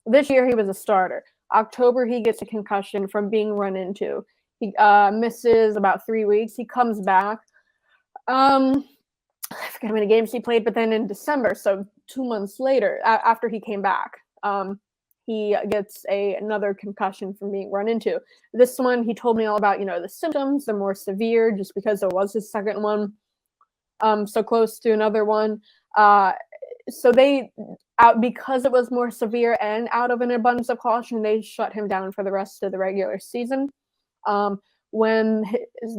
This year he was a starter. October he gets a concussion from being run into. He misses about 3 weeks. He comes back. I forget how many games he played, but then in December, so 2 months later, after he came back, he gets another concussion from being run into. This one, he told me all about, the symptoms. They're more severe just because it was his second one, so close to another one. So because it was more severe and out of an abundance of caution, they shut him down for the rest of the regular season. When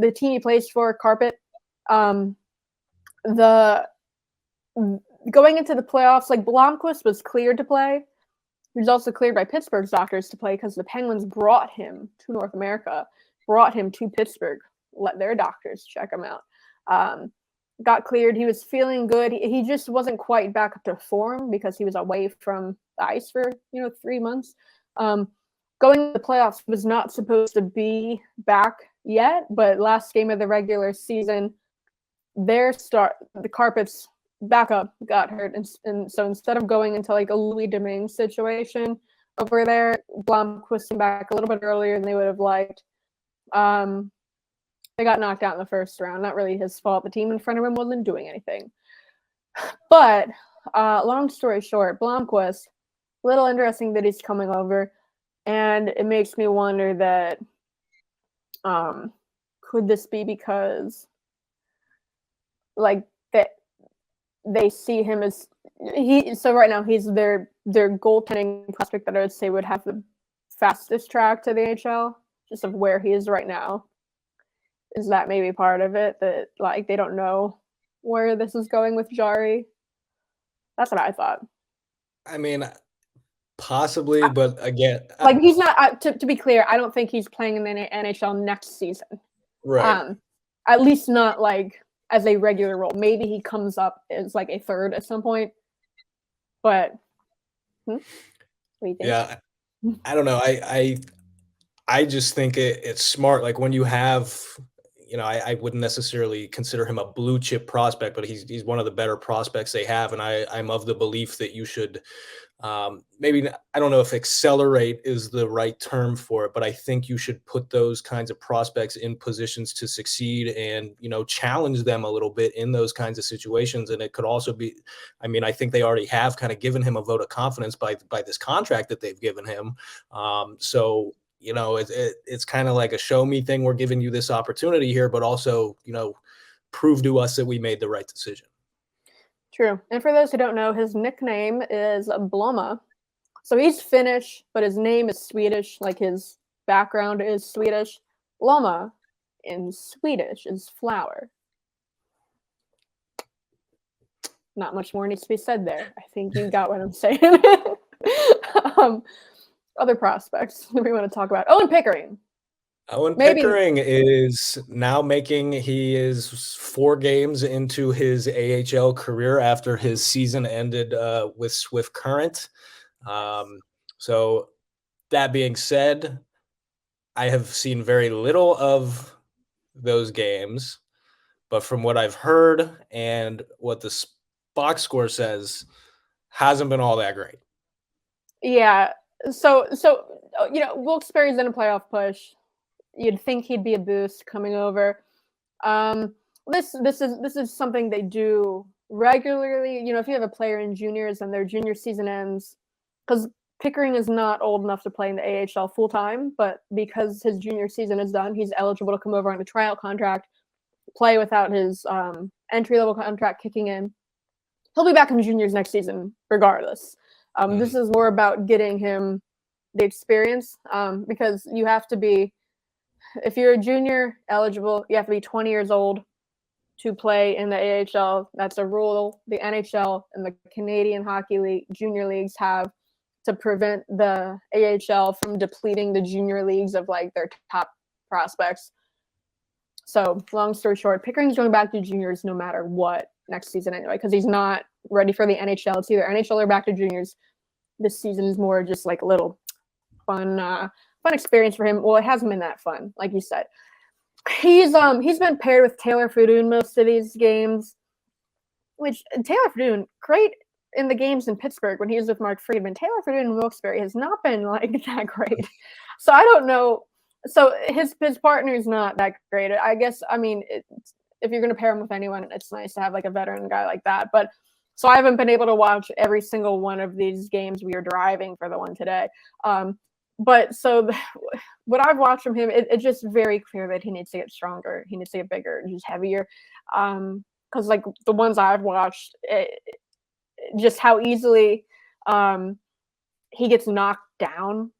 the team he plays for, Carpet, going into the playoffs, like Blomqvist was cleared to play. He was also cleared by Pittsburgh's doctors to play because the Penguins brought him to North America, brought him to Pittsburgh, let their doctors check him out. Got cleared. He was feeling good. He just wasn't quite back up to form because he was away from the ice for 3 months. Going to the playoffs, was not supposed to be back yet, but last game of the regular season, the Carpets backup got hurt, and so instead of going into like a Louis Domingue situation over there, Blomqvist came back a little bit earlier than they would have liked. They got knocked out in the first round. Not really his fault. The team in front of him wasn't doing anything. But long story short, Blomqvist, a little interesting that he's coming over, and it makes me wonder that could this be because like that they see him as so right now he's their goaltending prospect that I would say would have the fastest track to the NHL, just of where he is right now. Is that maybe part of it, that like they don't know where this is going with Jarry? That's what I thought. I mean, possibly, but again, like he's not. To be clear, I don't think he's playing in the NHL next season. right. At least not like as a regular role. Maybe he comes up as like a third at some point. But what do you think? Yeah, I don't know. I just think it's smart. Like when you have, I wouldn't necessarily consider him a blue chip prospect, but he's one of the better prospects they have. And I'm of the belief that you should maybe, I don't know if accelerate is the right term for it, but I think you should put those kinds of prospects in positions to succeed and, challenge them a little bit in those kinds of situations. And it could also be, I think they already have kind of given him a vote of confidence by this contract that they've given him. So it's kind of like a show me thing. We're giving you this opportunity here, but also, prove to us that we made the right decision. True. And for those who don't know, his nickname is Blomma. So he's Finnish, but his name is Swedish. Like his background is Swedish. Blomma in Swedish is flower. Not much more needs to be said there. I think you got what I'm saying. Other prospects that we want to talk about. Owen Pickering. Owen Pickering is now he is 4 games into his AHL career after his season ended with Swift Current. So that being said, I have seen very little of those games, but from what I've heard and what the box score says, hasn't been all that great. Yeah. So Wilkes-Barre's in a playoff push. You'd think he'd be a boost coming over. This is something they do regularly. If you have a player in juniors and their junior season ends, because Pickering is not old enough to play in the AHL full time, but because his junior season is done, he's eligible to come over on a tryout contract, play without his entry level contract kicking in. He'll be back in juniors next season, regardless. This is more about getting him the experience, because you have to be. If you're a junior eligible, you have to be 20 years old to play in the AHL. That's a rule the NHL and the Canadian Hockey League junior leagues have to prevent the AHL from depleting the junior leagues of like their top prospects. So long story short, Pickering's going back to juniors no matter what next season anyway, because he's not ready for the NHL. It's either NHL or back to juniors. This season is more just like a little fun experience for him. Well, it hasn't been that fun, like you said. He's been paired with Taylor Fedun most of these games, which Taylor Fedun, great in the games in Pittsburgh when he was with Mark Friedman. Taylor Fedun in Wilkes-Barre has not been like that great. So I don't know. So his partner is not that great. I guess, if you're going to pair him with anyone, it's nice to have like a veteran guy like that. But so I haven't been able to watch every single one of these games. We are driving for the one today. But so what I've watched from him, it's just very clear that he needs to get stronger. He needs to get bigger and just heavier. Because like the ones I've watched, just how easily he gets knocked down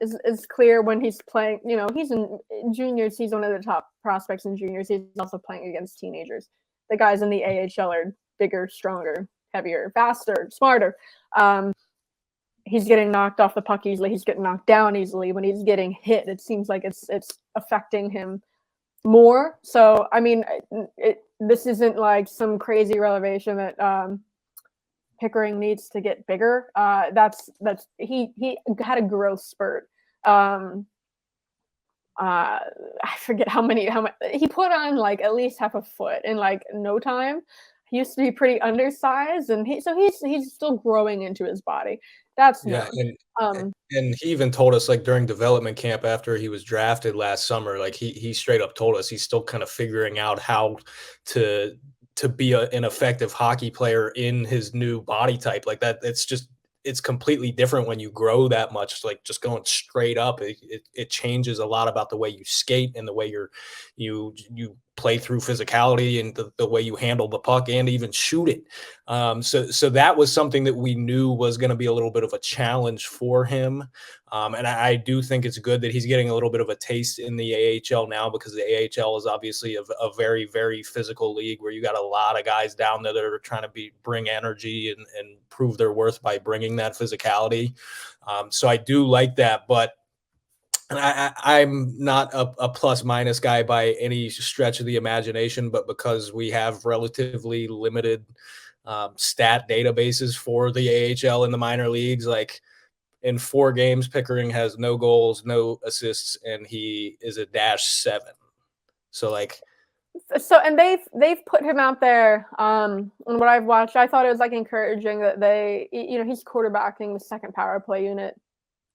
is clear when he's playing. He's in juniors. He's one of the top prospects in juniors. He's also playing against teenagers. The guys in the AHL are bigger, stronger, heavier, faster, smarter. He's getting knocked off the puck easily. He's getting knocked down easily. When he's getting hit, it seems like it's affecting him more. So, this isn't like some crazy revelation that Pickering needs to get bigger. He had a growth spurt. I forget how many he put on like at least half a foot in like no time. he used to be pretty undersized, and he's still growing into his body. That's Yeah, known. and he even told us, like, during development camp after he was drafted last summer, like he straight up told us he's still kind of figuring out how to be an effective hockey player in his new body type. Like that, it's completely different when you grow that much. Like just going straight up, it changes a lot about the way you skate and the way you play through physicality and the way you handle the puck and even shoot it. So that was something that we knew was going to be a little bit of a challenge for him. And I do think it's good that he's getting a little bit of a taste in the AHL now, because the AHL is obviously a very, very physical league where you got a lot of guys down there that are trying to bring energy and prove their worth by bringing that physicality. So I do like that, but and I'm not a plus minus guy by any stretch of the imagination, but because we have relatively limited stat databases for the AHL in the minor leagues, like in 4 games, Pickering has no goals, no assists, and he is a -7. So like, and they've put him out there. And what I've watched, I thought it was like encouraging that he's quarterbacking the second power play unit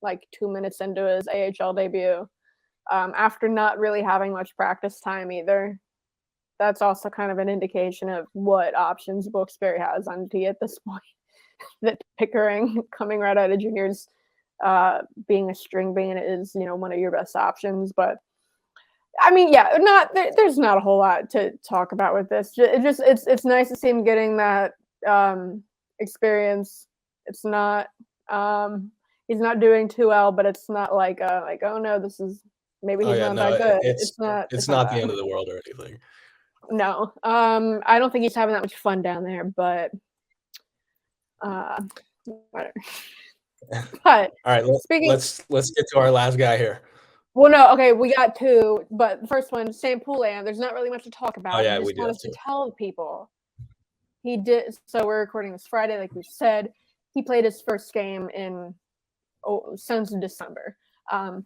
like 2 minutes into his AHL debut, after not really having much practice time either. That's also kind of an indication of what options Wilkes-Barre has on D at this point. That Pickering, coming right out of juniors, being a string bean, is one of your best options. But I mean, yeah, there's not a whole lot to talk about with this. It's nice to see him getting that experience. It's not. He's not doing too well, but it's not like oh no, this is maybe he's not that good. It's not the end of the world or anything. No, I don't think he's having that much fun down there, but whatever. But all right, let's get to our last guy here. Well, no, okay, we got 2, but the first one, Poulin. There's not really much to talk about. Oh yeah, we just wanted to tell people he did. So we're recording this Friday, like we said. He played his first game since December. So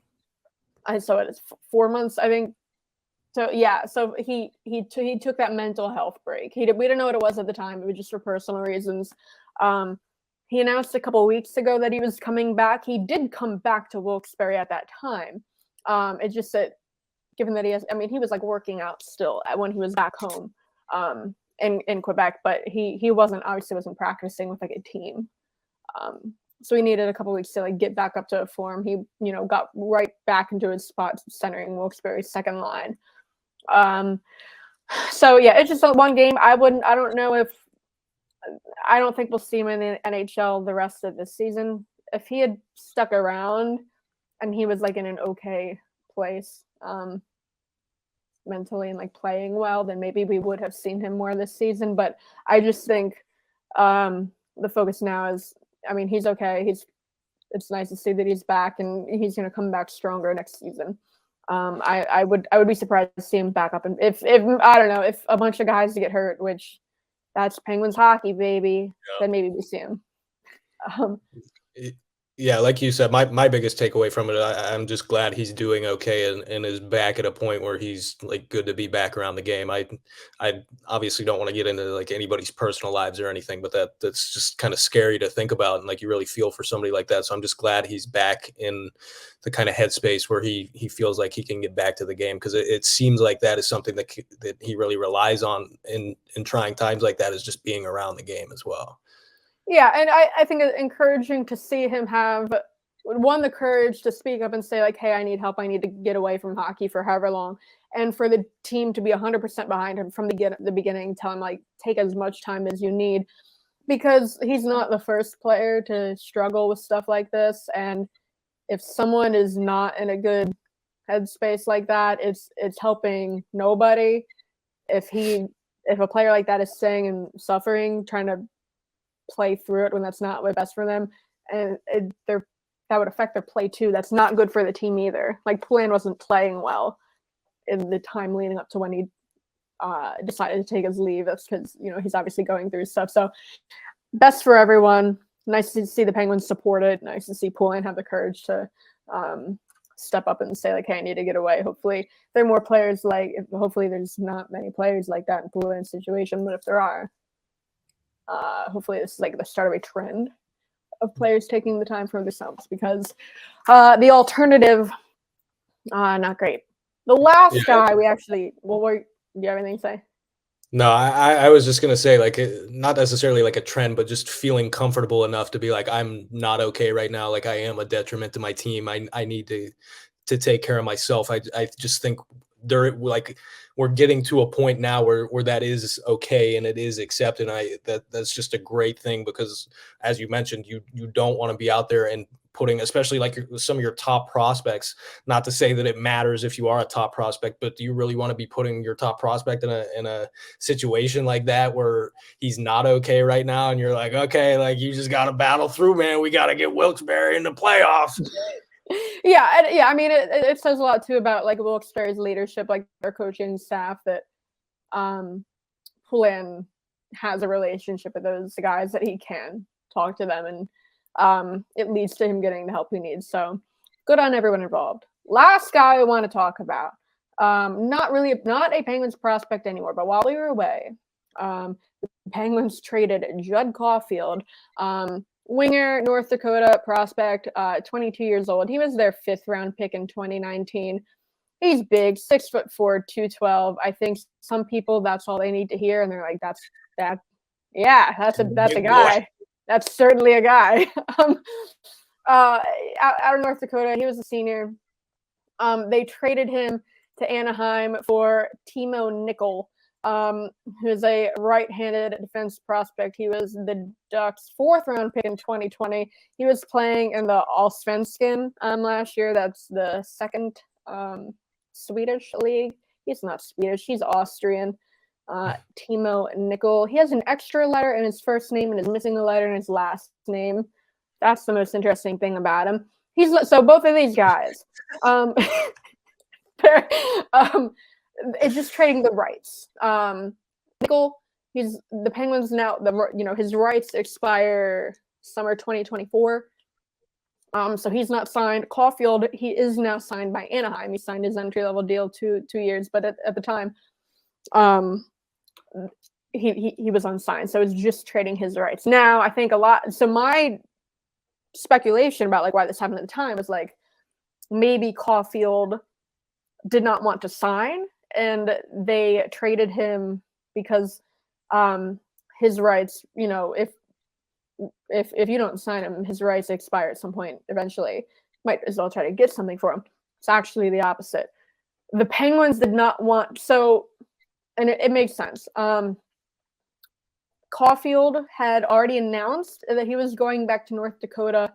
it is 4 months, I think. So yeah, so he took that mental health break. We didn't know what it was at the time. It was just for personal reasons. He announced a couple of weeks ago that he was coming back. He did come back to Wilkes-Barre at that time. It's just that, given that he was like working out still when he was back home in Quebec, but he obviously wasn't practicing with like a team. So he needed a couple weeks to like get back up to form. He, got right back into his spot centering Wilkes-Barre's second line. So yeah, it's just one game. I don't think we'll see him in the NHL the rest of this season. If he had stuck around and he was like in an okay place, mentally and like playing well, then maybe we would have seen him more this season. But I just think the focus now is, he's okay. It's nice to see that he's back, and he's going to come back stronger next season. I would be surprised to see him back up. And if I don't know, if a bunch of guys get hurt, which that's Penguins hockey, baby, then maybe we see him. Yeah, like you said, my biggest takeaway from it, I'm just glad he's doing okay and is back at a point where he's like good to be back around the game. I obviously don't want to get into like anybody's personal lives or anything, but that's just kind of scary to think about, and like you really feel for somebody like that. So I'm just glad he's back in the kind of headspace where he feels like he can get back to the game, because it seems like that is something that he really relies on in trying times like that, is just being around the game as well. Yeah, and I think it's encouraging to see him have, the courage to speak up and say, like, hey, I need help. I need to get away from hockey for however long. And for the team to be 100% behind him from the beginning, tell him, like, take as much time as you need. Because he's not the first player to struggle with stuff like this. And if someone is not in a good headspace like that, it's helping nobody. If a player like that is staying and suffering, trying to play through it when that's not what's best for them, and that would affect their play too. That's not good for the team either. Like, Poulin wasn't playing well in the time leading up to when he decided to take his leave. That's because he's obviously going through stuff. So best for everyone. Nice to see the Penguins support it. Nice to see Poulin have the courage to step up and say, like, hey, I need to get away. Hopefully there are more players hopefully there's not many players like that in Poulin's situation, but if there are, hopefully this is like the start of a trend of players taking the time for themselves, because the alternative, not great. The last guy we actually, do you have anything to say? No, I was just gonna say, like, not necessarily like a trend, but just feeling comfortable enough to be like, I'm not okay right now. Like, I am a detriment to my team. I need to take care of myself. I just think we're getting to a point now where that is okay and it is accepted. That's just a great thing, because as you mentioned, you don't want to be out there and putting, especially like some of your top prospects, not to say that it matters if you are a top prospect, but do you really want to be putting your top prospect in a situation like that where he's not okay right now, and you're like, okay, like, you just got to battle through, man. We got to get Wilkes-Barre in the playoffs. Yeah. I mean, it says a lot too about like Wilkes-Barre's leadership, like their coaching staff, that Poulin has a relationship with those guys, that he can talk to them, and it leads to him getting the help he needs. So good on everyone involved. Last guy I want to talk about, not a Penguins prospect anymore, but while we were away, the Penguins traded Judd Caulfield, winger, North Dakota prospect, 22 years old. He was their 5th round pick in 2019. He's big, 6'4", 212. I think some people, that's all they need to hear, and they're like, that's a guy. Boy. That's certainly a guy. Out of North Dakota, he was a senior. They traded him to Anaheim for Timo Nickel, who is a right-handed defense prospect. He was the Ducks' 4th round pick in 2020. He was playing in the Allsvenskan last year. That's the second Swedish league. He's not Swedish. He's Austrian. Timo Nickel. He has an extra letter in his first name and is missing a letter in his last name. That's the most interesting thing about him. So both of these guys, it's just trading the rights. Nickel, he's the Penguins now. His rights expire summer 2024. So he's not signed. Caulfield, he is now signed by Anaheim. He signed his entry-level deal 2 years, but at the time, he was unsigned. So it's just trading his rights. Now, I think a lot. So my speculation about like why this happened at the time is like maybe Caulfield did not want to sign, and they traded him because his rights, if you don't sign him, his rights expire at some point eventually. Might as well try to get something for him. It's actually the opposite. The Penguins did not want, and it makes sense. Caulfield had already announced that he was going back to North Dakota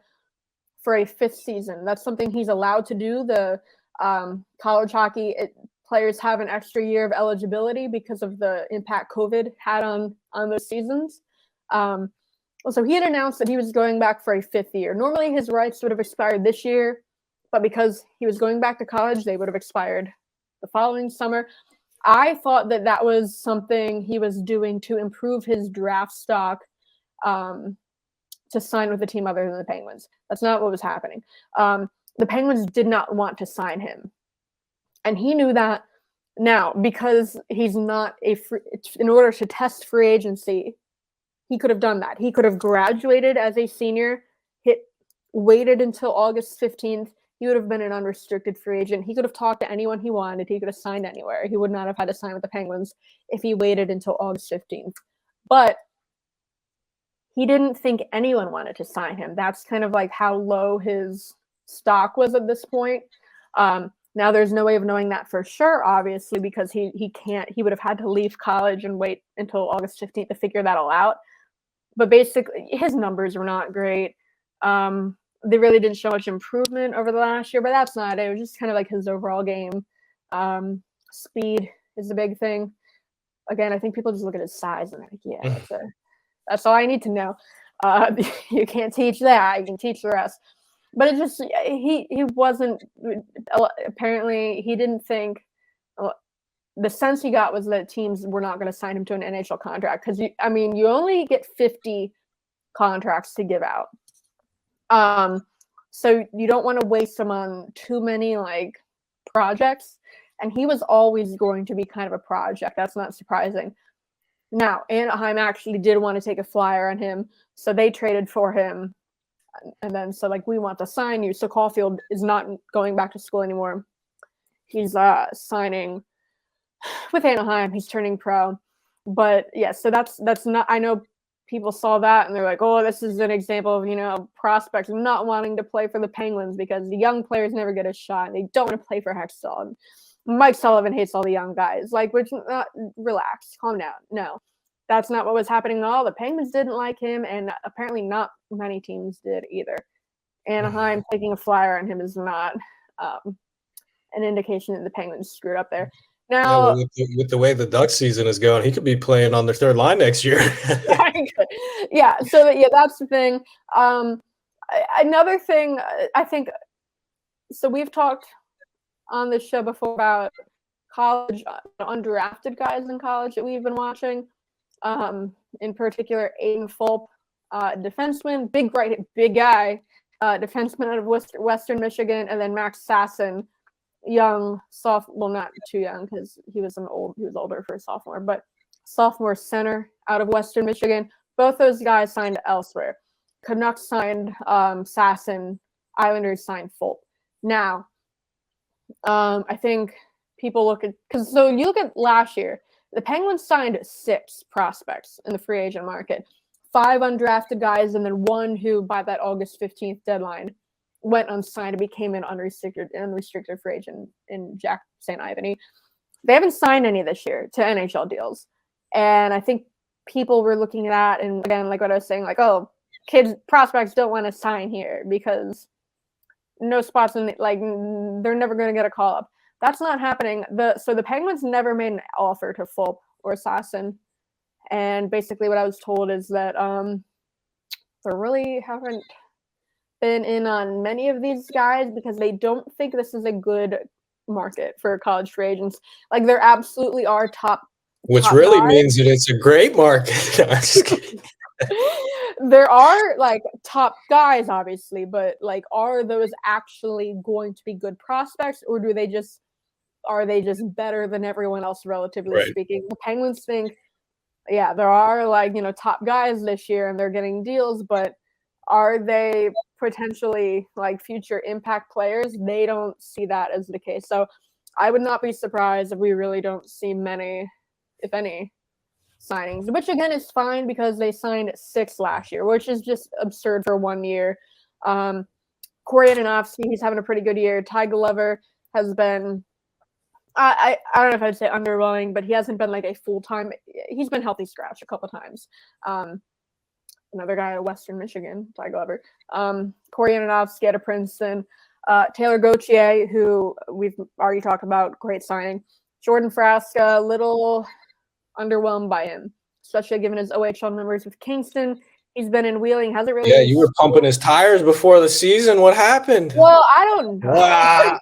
for a 5th season. That's something he's allowed to do. The college hockey players have an extra year of eligibility because of the impact COVID had on those seasons. So he had announced that he was going back for a 5th year. Normally his rights would have expired this year, but because he was going back to college, they would have expired the following summer. I thought that was something he was doing to improve his draft stock, to sign with a team other than the Penguins. That's not what was happening. The Penguins did not want to sign him, and he knew that. Now, because he's not in order to test free agency, he could have done that. He could have graduated as a senior, waited until August 15th. He would have been an unrestricted free agent. He could have talked to anyone he wanted. He could have signed anywhere. He would not have had to sign with the Penguins if he waited until August 15th. But he didn't think anyone wanted to sign him. That's kind of like how low his stock was at this point. Now there's no way of knowing that for sure, obviously, because he would have had to leave college and wait until August 15th to figure that all out. But basically, his numbers were not great. They really didn't show much improvement over the last year, but that's not it. It was just kind of like his overall game. Speed is the big thing. Again, I think people just look at his size and they're like, yeah, that's all I need to know. You can't teach that. You can teach the rest. But it just, he wasn't, apparently he didn't think, the sense he got was that teams were not going to sign him to an NHL contract. Because, you only get 50 contracts to give out. So you don't want to waste them on too many projects. And he was always going to be kind of a project. That's not surprising. Now, Anaheim actually did want to take a flyer on him, so they traded for him. And then, so like, we want to sign you. So Caulfield is not going back to school anymore. He's signing with Anaheim. He's turning pro. But yeah, so that's not, I know people saw that and they're like, oh, this is an example of, prospects not wanting to play for the Penguins because the young players never get a shot. And they don't want to play for Hextall. And Mike Sullivan hates all the young guys. Like, relax, calm down. No, that's not what was happening at all. The Penguins didn't like him, and apparently not many teams did either. Anaheim taking a flyer on him is not an indication that the Penguins screwed up there. Now, with the way the Ducks season is going, he could be playing on their third line next year. yeah. So that's the thing. Another thing, I think. So we've talked on this show before about college undrafted guys in college that we've been watching. In particular, Aiden Fulp, defenseman, big guy, defenseman out of Western Michigan, and then Max Sasson, young not too young because he was older for a sophomore, but sophomore center out of Western Michigan. Both those guys signed elsewhere. Canucks signed Sasson, Islanders signed Fulp. Now, I think people look at, so you look at last year, the Penguins signed 6 prospects in the free agent market, 5 undrafted guys, and then 1 who by that August 15th deadline went unsigned and became an unrestricted free agent in Jack St. Ivany. They haven't signed any this year to NHL deals. And I think people were looking at that, and again, like what I was saying, like, oh, prospects don't want to sign here because no spots in they're never going to get a call up. That's not happening. So the Penguins never made an offer to Fulp or Sasson. And basically what I was told is that they really haven't been in on many of these guys because they don't think this is a good market for college free agents. Like, there absolutely are top really guys. Means that it's a great market. I'm just kidding. There are like top guys, obviously, but like, are those actually going to be good prospects, or are they just better than everyone else, relatively speaking? The Penguins think, yeah, there are like, top guys this year and they're getting deals, but are they potentially like future impact players? They don't see that as the case. So I would not be surprised if we really don't see many, if any, signings, which again is fine because they signed 6 last year, which is just absurd for 1 year. Corey Ananovsky, he's having a pretty good year. Ty Glover has been, I don't know if I'd say underwhelming, but he hasn't been like a full-time, he's been healthy scratch a couple times. Another guy at Western Michigan, Ty Glover. Corey Ananovsky out of Princeton. Taylor Gauthier, who we've already talked about, great signing. Jordan Frasca, little underwhelmed by him, especially given his OHL numbers with Kingston. He's been in Wheeling, hasn't really. Yeah, you were pumping his tires before the season. What happened? Well, I don't know. Wow.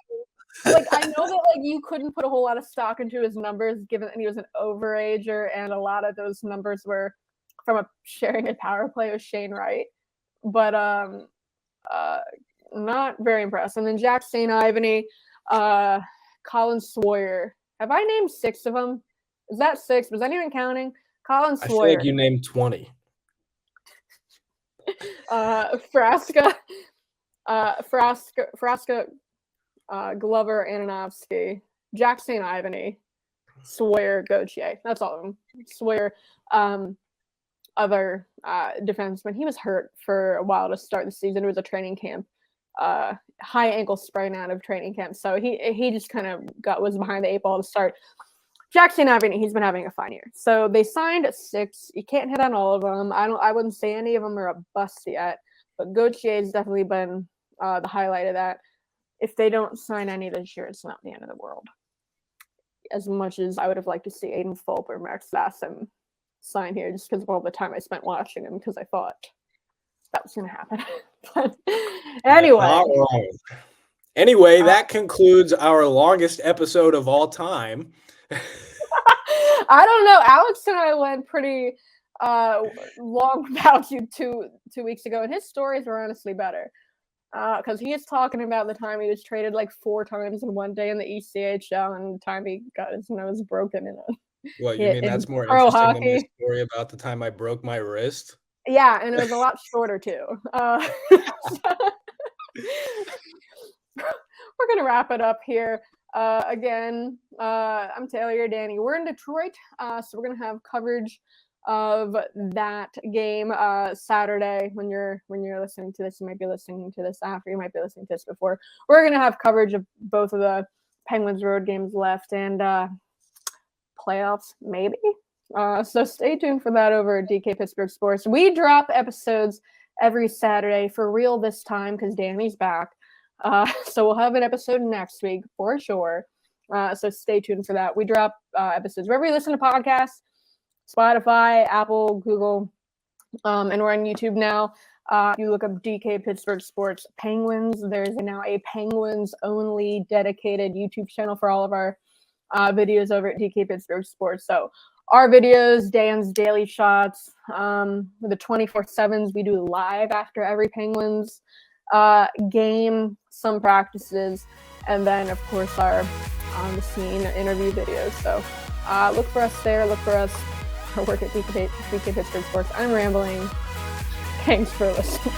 Like, I know that like you couldn't put a whole lot of stock into his numbers, given that he was an overager, and a lot of those numbers were from sharing a power play with Shane Wright. But not very impressed. And then Jack St. Ivany, Colin Sawyer. Have I named 6 of them? Is that 6? Was anyone counting? Colin Sawyer. I feel like you named 20. Frasca, Glover, Ananovsky, Jack St. Ivany, Sawyer, Gauthier. That's all of them. Sawyer, other defenseman. He was hurt for a while to start the season. It was a training camp, high ankle sprain out of training camp. So he just kind of was behind the 8 ball to start. Jack St. Ivany, he's been having a fine year. So they signed 6. You can't hit on all of them. I wouldn't say any of them are a bust yet, but Gauthier has definitely been the highlight of that. If they don't sign any this year, it's not the end of the world. As much as I would have liked to see Aiden Fulp or Max Sasson sign here, just because of all the time I spent watching him, because I thought that was going to happen. But anyway, that concludes our longest episode of all time. I don't know. Alex and I went pretty long about you two weeks ago, and his stories were honestly better. Because he is talking about the time he was traded like 4 times in one day in the ECHL, and the time he got his nose broken in Well, you mean that's more pro interesting than my hockey. story about the time I broke my wrist? Yeah, and it was a lot shorter too. We're gonna wrap it up here. Again, I'm Taylor, you're Danny. We're in Detroit, so we're gonna have coverage of that game Saturday. When you're listening to this, you might be listening to this after. You might be listening to this before. We're gonna have coverage of both of the Penguins road games left and playoffs, maybe. So stay tuned for that over at DK Pittsburgh Sports. We drop episodes every Saturday for real this time because Danny's back. So we'll have an episode next week for sure. So stay tuned for that. We drop episodes wherever you listen to podcasts, Spotify, Apple, Google, and we're on YouTube now. If you look up DK Pittsburgh Sports Penguins, there's now a Penguins only dedicated YouTube channel for all of our videos over at DK Pittsburgh Sports. So our videos, Dan's daily shots, the 24/7s we do live after every Penguins game, some practices, and then of course our on the scene interview videos. So look for us there. Look for us. Our work at DK Pittsburgh Sports. I'm rambling. Thanks for listening.